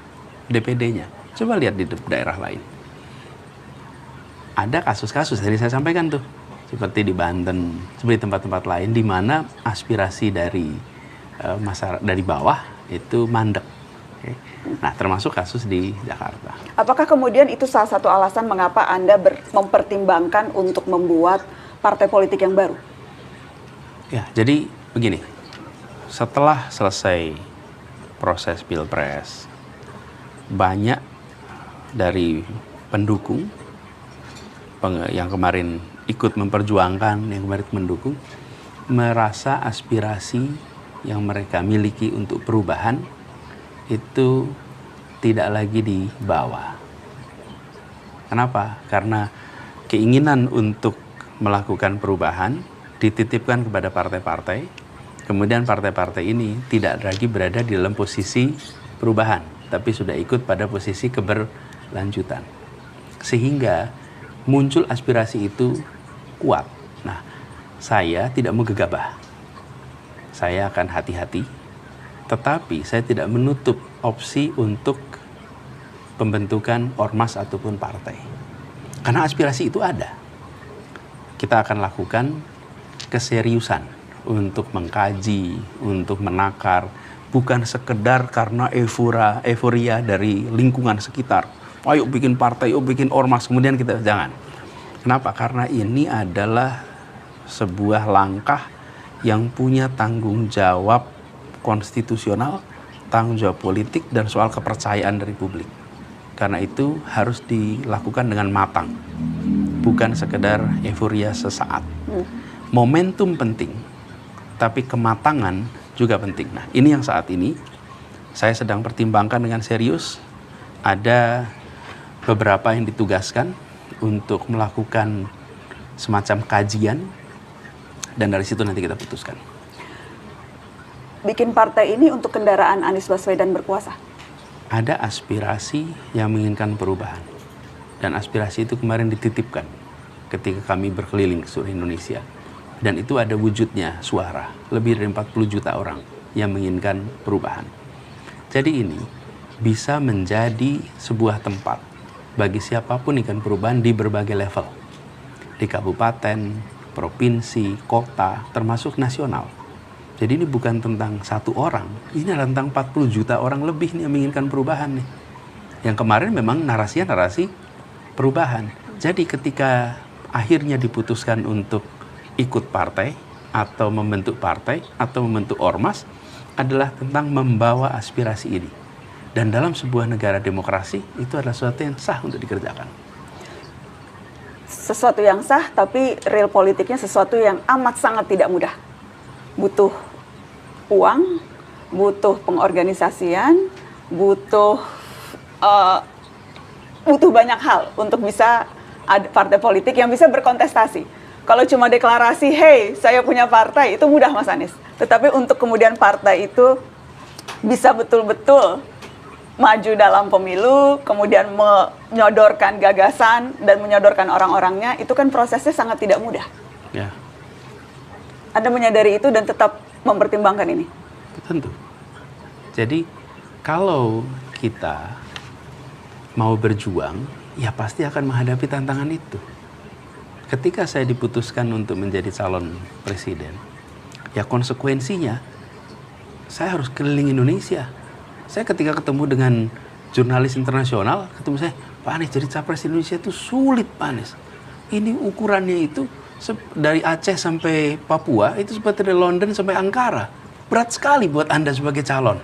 DPD-nya. Coba lihat di daerah lain. Ada kasus-kasus tadi saya sampaikan tuh, seperti di Banten, seperti tempat-tempat lain di mana aspirasi dari masyarakat dari bawah itu mandek. Okay. Nah, termasuk kasus di Jakarta. Apakah kemudian itu salah satu alasan mengapa Anda mempertimbangkan untuk membuat partai politik yang baru? Ya, jadi begini, setelah selesai proses Pilpres, banyak dari pendukung yang kemarin ikut memperjuangkan, yang kemarin mendukung, merasa aspirasi yang mereka miliki untuk perubahan itu tidak lagi dibawa. Kenapa? Karena keinginan untuk melakukan perubahan dititipkan kepada partai-partai, kemudian partai-partai ini tidak lagi berada di dalam posisi perubahan, tapi sudah ikut pada posisi keberlanjutan. Sehingga muncul aspirasi itu kuat. Nah, saya tidak mau gegabah. Saya akan hati-hati. Tetapi saya tidak menutup opsi untuk pembentukan ormas ataupun partai. Karena aspirasi itu ada. Kita akan lakukan keseriusan untuk mengkaji, untuk menakar, bukan sekedar karena euforia dari lingkungan sekitar. Ayo bikin partai, ayo bikin ormas, kemudian kita jangan. Kenapa? Karena ini adalah sebuah langkah yang punya tanggung jawab konstitusional, tanggung jawab politik, dan soal kepercayaan dari publik. Karena itu harus dilakukan dengan matang, bukan sekedar euforia sesaat. Momentum penting, tapi kematangan juga penting. Nah, ini yang saat ini saya sedang pertimbangkan dengan serius. Ada beberapa yang ditugaskan untuk melakukan semacam kajian, dan dari situ nanti kita putuskan. Bikin partai ini untuk kendaraan Anies Baswedan berkuasa? Ada aspirasi yang menginginkan perubahan. Dan aspirasi itu kemarin dititipkan ketika kami berkeliling ke seluruh Indonesia. Dan itu ada wujudnya suara. Lebih dari 40 juta orang yang menginginkan perubahan. Jadi ini bisa menjadi sebuah tempat bagi siapapun ingin perubahan di berbagai level. Di kabupaten, provinsi, kota, termasuk nasional. Jadi ini bukan tentang satu orang, ini adalah tentang 40 juta orang lebih nih yang menginginkan perubahan nih. Yang kemarin memang narasinya narasi perubahan. Jadi ketika akhirnya diputuskan untuk ikut partai, atau membentuk partai, atau membentuk ormas, adalah tentang membawa aspirasi ini. Dan dalam sebuah negara demokrasi, itu adalah sesuatu yang sah untuk dikerjakan. Sesuatu yang sah, tapi real politiknya sesuatu yang amat sangat tidak mudah. Butuh uang, butuh pengorganisasian, butuh banyak hal untuk bisa ada partai politik yang bisa berkontestasi. Kalau cuma deklarasi, hey saya punya partai, itu mudah Mas Anies. Tetapi untuk kemudian partai itu bisa betul-betul maju dalam pemilu, kemudian menyodorkan gagasan dan menyodorkan orang-orangnya, itu kan prosesnya sangat tidak mudah. Ya, Anda menyadari itu dan tetap mempertimbangkan ini? tentu. Jadi kalau kita mau berjuang, ya pasti akan menghadapi tantangan itu. Ketika saya diputuskan untuk menjadi calon presiden, ya konsekuensinya saya harus keliling Indonesia. Saya ketika ketemu dengan jurnalis internasional, ketemu saya, Pak Anies jadi capres Indonesia itu sulit Pak Anies. Ini ukurannya itu dari Aceh sampai Papua, itu seperti dari London sampai Ankara. Berat sekali buat Anda sebagai calon.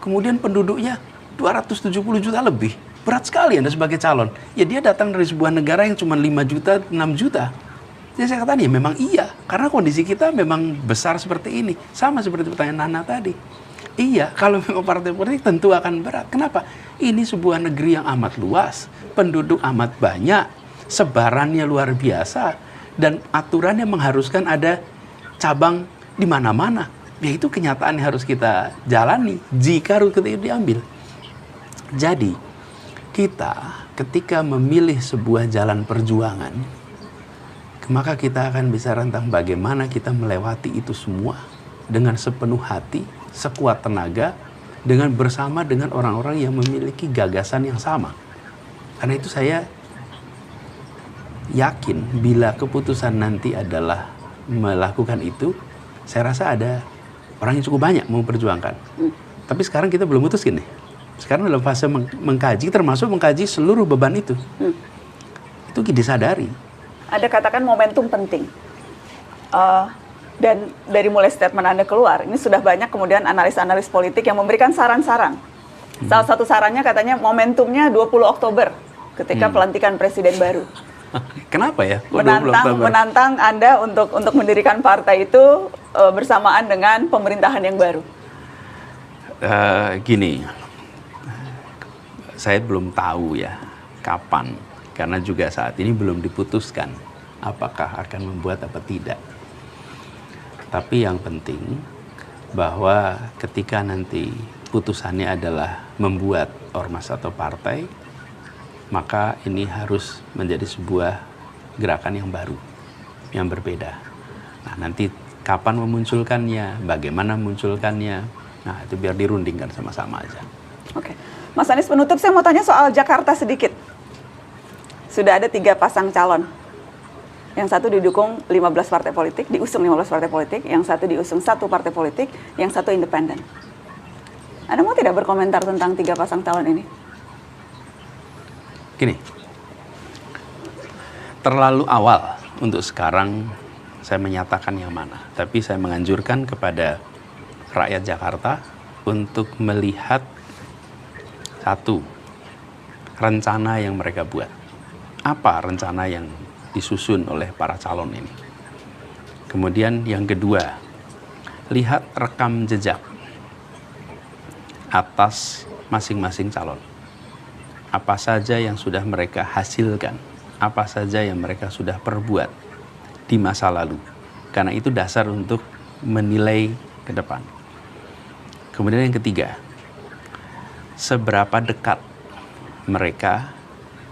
Kemudian penduduknya 270 juta lebih. Berat sekali Anda sebagai calon. Ya dia datang dari sebuah negara yang cuma 5 juta, 6 juta. Jadi saya katakan ya memang iya. Karena kondisi kita memang besar seperti ini. Sama seperti pertanyaan Nana tadi. Iya, kalau memang partai politik tentu akan berat. Kenapa? Ini sebuah negeri yang amat luas. Penduduk amat banyak. Sebarannya luar biasa. Dan aturannya mengharuskan ada cabang di mana-mana. Ya itu kenyataan yang harus kita jalani jika rute itu diambil. Jadi kita ketika memilih sebuah jalan perjuangan, maka kita akan bisa rentang bagaimana kita melewati itu semua dengan sepenuh hati, sekuat tenaga, dengan bersama dengan orang-orang yang memiliki gagasan yang sama. Karena itu saya yakin bila keputusan nanti adalah melakukan itu, saya rasa ada orang yang cukup banyak mau memperjuangkan. Tapi sekarang kita belum putuskan nih. Sekarang dalam fase mengkaji, termasuk mengkaji seluruh beban itu. Itu disadari. Ada katakan momentum penting. Dan dari mulai statement Anda keluar, ini sudah banyak kemudian analis-analis politik yang memberikan saran-saran. Salah satu sarannya katanya momentumnya 20 Oktober ketika pelantikan presiden baru. Kenapa ya? 20 Oktober? Menantang Anda untuk mendirikan partai itu bersamaan dengan pemerintahan yang baru. Gini, saya belum tahu ya kapan, karena juga saat ini belum diputuskan apakah akan membuat apa tidak. Tapi yang penting bahwa ketika nanti putusannya adalah membuat ormas atau partai, maka ini harus menjadi sebuah gerakan yang baru, yang berbeda. Nah nanti kapan memunculkannya, bagaimana memunculkannya, nah itu biar dirundingkan sama-sama aja. Oke. Mas Anies, penutup saya mau tanya soal Jakarta sedikit. Sudah ada 3 pasang calon. Yang satu didukung 15 partai politik, diusung 15 partai politik, yang satu diusung 1 partai politik, yang satu independen. Anda mau tidak berkomentar tentang 3 pasang calon ini? Gini, terlalu awal untuk sekarang saya menyatakan yang mana. Tapi saya menganjurkan kepada rakyat Jakarta untuk melihat satu, rencana yang mereka buat. Apa rencana yang disusun oleh para calon ini? Kemudian yang kedua, lihat rekam jejak atas masing-masing calon. Apa saja yang sudah mereka hasilkan, apa saja yang mereka sudah perbuat di masa lalu. Karena itu dasar untuk menilai ke depan. Kemudian yang ketiga, seberapa dekat mereka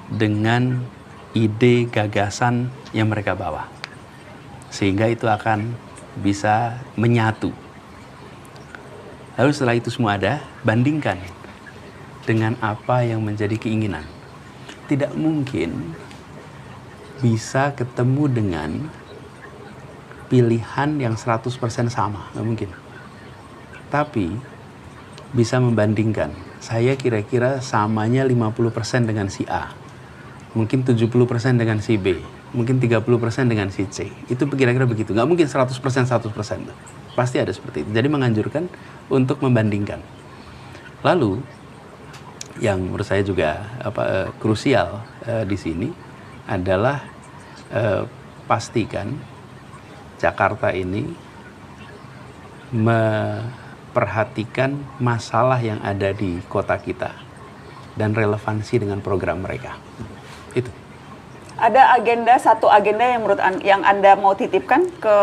dengan ide gagasan yang mereka bawa. Sehingga itu akan bisa menyatu. Lalu setelah itu semua ada, bandingkan dengan apa yang menjadi keinginan. Tidak mungkin bisa ketemu dengan pilihan yang 100% sama, nggak mungkin. Tapi bisa membandingkan. Saya kira-kira samanya 50% dengan si A. Mungkin 70% dengan si B. Mungkin 30% dengan si C. Itu kira-kira begitu. Nggak mungkin 100% 100%. Pasti ada seperti itu. Jadi menganjurkan untuk membandingkan. Lalu, yang menurut saya juga krusial di sini adalah pastikan Jakarta ini perhatikan masalah yang ada di kota kita dan relevansi dengan program mereka. Itu. Ada satu agenda yang Anda mau titipkan ke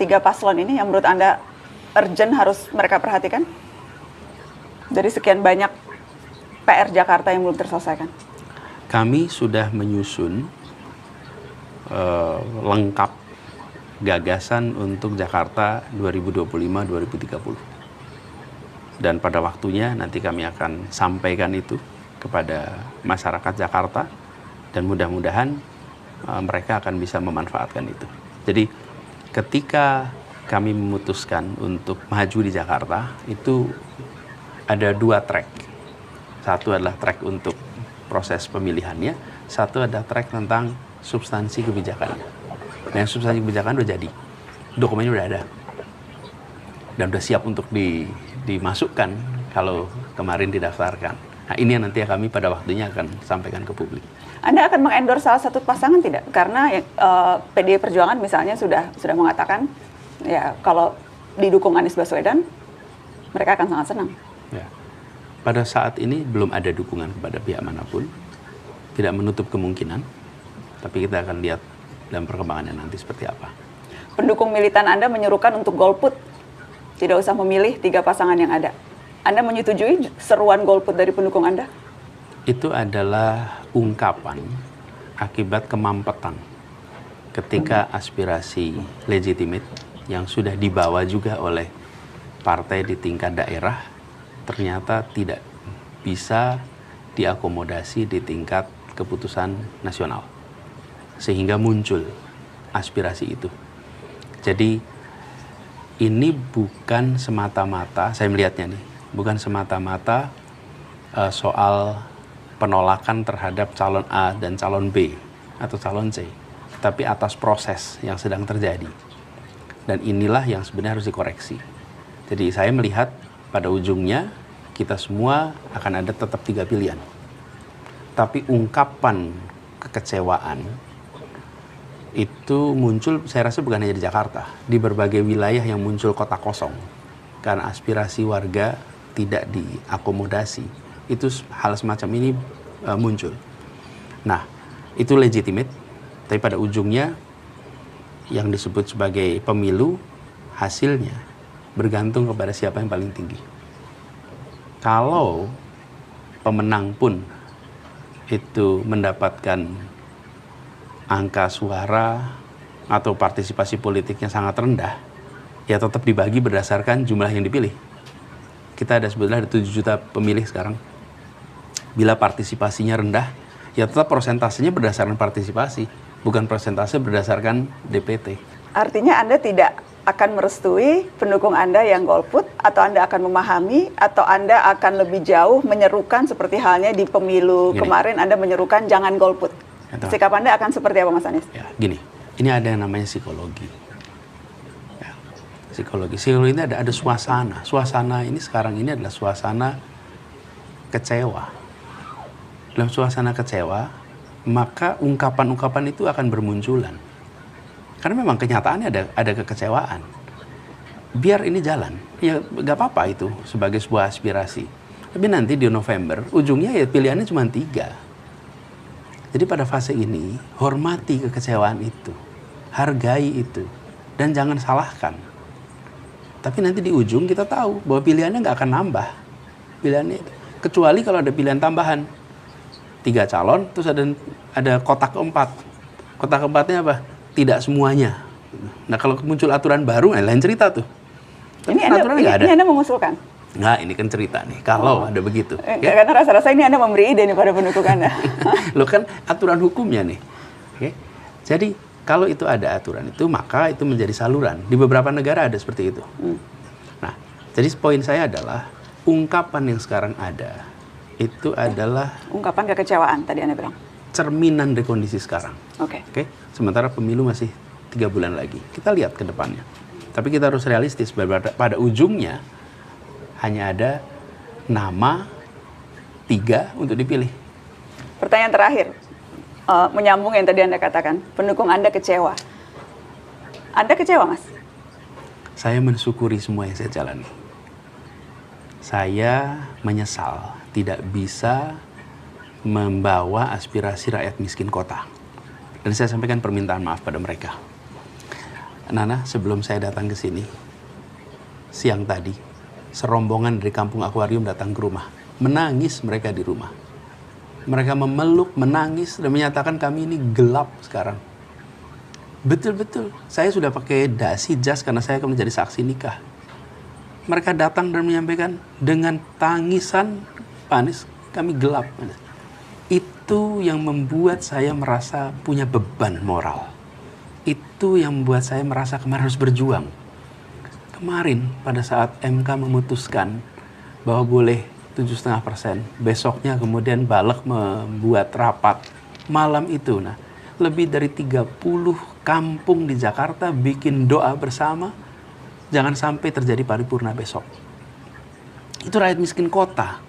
3 paslon ini yang menurut Anda urgent harus mereka perhatikan? Dari sekian banyak PR Jakarta yang belum terselesaikan. Kami sudah menyusun lengkap gagasan untuk Jakarta 2025-2030. Dan pada waktunya nanti kami akan sampaikan itu kepada masyarakat Jakarta dan mudah-mudahan mereka akan bisa memanfaatkan itu. Jadi ketika kami memutuskan untuk maju di Jakarta, itu ada 2 track. Satu adalah track untuk proses pemilihannya, satu adalah track tentang substansi kebijakannya. Nah, yang substansi kebijakan udah jadi, dokumennya udah ada, dan udah siap untuk dimasukkan kalau kemarin didaftarkan. Nah, ini yang nanti kami pada waktunya akan sampaikan ke publik. Anda akan mengendorse salah satu pasangan tidak? Karena PDI Perjuangan misalnya sudah mengatakan, ya kalau didukung Anies Baswedan, mereka akan sangat senang. Ya. Pada saat ini belum ada dukungan kepada pihak manapun, tidak menutup kemungkinan, tapi kita akan lihat dalam perkembangannya nanti seperti apa. Pendukung militan Anda menyuruhkan untuk golput, tidak usah memilih 3 pasangan yang ada. Anda menyetujui seruan golput dari pendukung Anda? Itu adalah ungkapan akibat kemampetan ketika aspirasi legitimate yang sudah dibawa juga oleh partai di tingkat daerah ternyata tidak bisa diakomodasi di tingkat keputusan nasional. Sehingga muncul aspirasi itu. Jadi ini bukan semata-mata, saya melihatnya nih, bukan semata-mata soal penolakan terhadap calon A dan calon B atau calon C, tapi atas proses yang sedang terjadi. Dan inilah yang sebenarnya harus dikoreksi. Jadi saya melihat pada ujungnya kita semua akan ada tetap 3 pilihan. Tapi ungkapan kekecewaan itu muncul, saya rasa bukan hanya di Jakarta, di berbagai wilayah yang muncul kota kosong karena aspirasi warga tidak diakomodasi. Itu hal semacam ini muncul. Nah, itu legitimate, tapi pada ujungnya yang disebut sebagai pemilu, hasilnya bergantung kepada siapa yang paling tinggi. Kalau pemenang pun itu mendapatkan angka suara atau partisipasi politiknya sangat rendah, ya tetap dibagi berdasarkan jumlah yang dipilih. Kita ada sebetulnya ada 7 juta pemilih sekarang. Bila partisipasinya rendah, ya tetap persentasenya berdasarkan partisipasi, bukan persentase berdasarkan DPT. Artinya Anda tidak akan merestui pendukung Anda yang golput, atau Anda akan memahami, atau Anda akan lebih jauh menyerukan seperti halnya di pemilu kemarin Anda menyerukan jangan golput. Sikap Anda akan seperti apa, Mas Anies? Ya, gini, ini ada yang namanya psikologi. Ya, psikologi ini ada suasana. Suasana ini sekarang ini adalah suasana kecewa. Dalam suasana kecewa, maka ungkapan-ungkapan itu akan bermunculan. Karena memang kenyataannya ada kekecewaan. Biar ini jalan, ya nggak apa-apa itu sebagai sebuah aspirasi. Tapi nanti di November, ujungnya ya pilihannya cuma 3. Jadi pada fase ini, hormati kekecewaan itu, hargai itu, dan jangan salahkan. Tapi nanti di ujung kita tahu bahwa pilihannya nggak akan nambah. Pilihannya, kecuali kalau ada pilihan tambahan. 3 calon, terus ada kotak keempat. Kotak keempatnya apa? Tidak semuanya. Nah kalau muncul aturan baru, lain cerita tuh. Ini Anda mengusulkan? Nggak, ini kan cerita nih. Kalau ada begitu. Ya? Karena rasa-rasa ini Anda memberi ide nih pada pendukung Anda. Lo kan aturan hukumnya nih. Oke? Jadi kalau itu ada aturan itu, maka itu menjadi saluran. Di beberapa negara ada seperti itu. Nah, jadi poin saya adalah ungkapan yang sekarang ada itu adalah ungkapan kekecewaan tadi Anda bilang. Cerminan dari kondisi sekarang. Oke. Sementara pemilu masih 3 bulan lagi. Kita lihat ke depannya. Tapi kita harus realistis. Pada ujungnya hanya ada nama 3 untuk dipilih. Pertanyaan terakhir, menyambung yang tadi Anda katakan, pendukung Anda kecewa. Anda kecewa, Mas? Saya mensyukuri semua yang saya jalani. Saya menyesal tidak bisa membawa aspirasi rakyat miskin kota. Dan saya sampaikan permintaan maaf pada mereka. Nana, sebelum saya datang ke sini, siang tadi, serombongan dari kampung akuarium datang ke rumah. Menangis mereka di rumah. Mereka memeluk, menangis, dan menyatakan kami ini gelap sekarang. Betul-betul, saya sudah pakai dasi jas karena saya akan menjadi saksi nikah. Mereka datang dan menyampaikan dengan tangisan, Pak Anies, kami gelap. Itu yang membuat saya merasa punya beban moral. Itu yang membuat saya merasa kemarin harus berjuang. Kemarin pada saat MK memutuskan bahwa boleh 7,5%, besoknya kemudian Balek membuat rapat malam itu. Nah, lebih dari 30 kampung di Jakarta bikin doa bersama, jangan sampai terjadi paripurna besok. Itu rakyat miskin kota.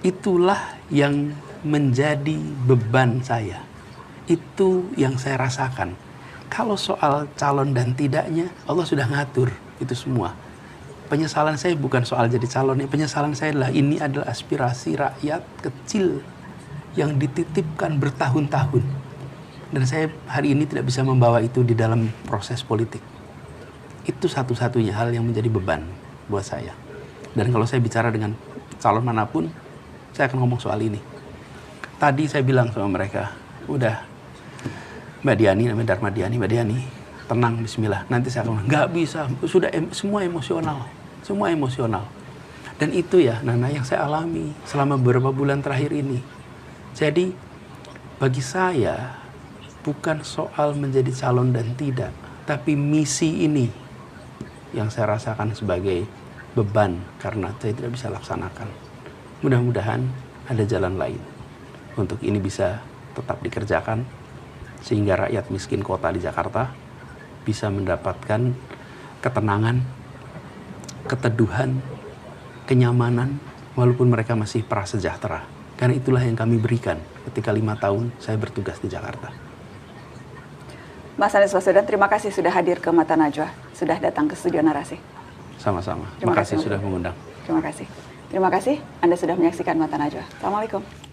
Itulah yang menjadi beban saya. Itu yang saya rasakan. Kalau soal calon dan tidaknya, Allah sudah ngatur itu semua. Penyesalan saya bukan soal jadi calon. Penyesalan saya adalah ini adalah aspirasi rakyat kecil yang dititipkan bertahun-tahun. Dan saya hari ini tidak bisa membawa itu di dalam proses politik. Itu satu-satunya hal yang menjadi beban buat saya. Dan kalau saya bicara dengan calon manapun, saya akan ngomong soal ini. Tadi saya bilang sama mereka, udah Mbak Diani, namanya Darmadiani, Mbak Diani, tenang, bismillah. Nanti saya akan, nggak bisa, sudah semua emosional. Semua emosional. Dan itu ya, Nana, yang saya alami selama beberapa bulan terakhir ini. Jadi, bagi saya, bukan soal menjadi calon dan tidak, tapi misi ini yang saya rasakan sebagai beban karena saya tidak bisa laksanakan. Mudah-mudahan ada jalan lain untuk ini bisa tetap dikerjakan sehingga rakyat miskin kota di Jakarta bisa mendapatkan ketenangan, keteduhan, kenyamanan walaupun mereka masih prasejahtera. Karena itulah yang kami berikan ketika 5 tahun saya bertugas di Jakarta. Mas Anies Baswedan, terima kasih sudah hadir ke Mata Najwa, sudah datang ke studio Narasi. Sama-sama. Terima Terima kasih kasih sudah mengundang. Terima kasih. Terima kasih Anda sudah menyaksikan Mata Najwa. Assalamualaikum.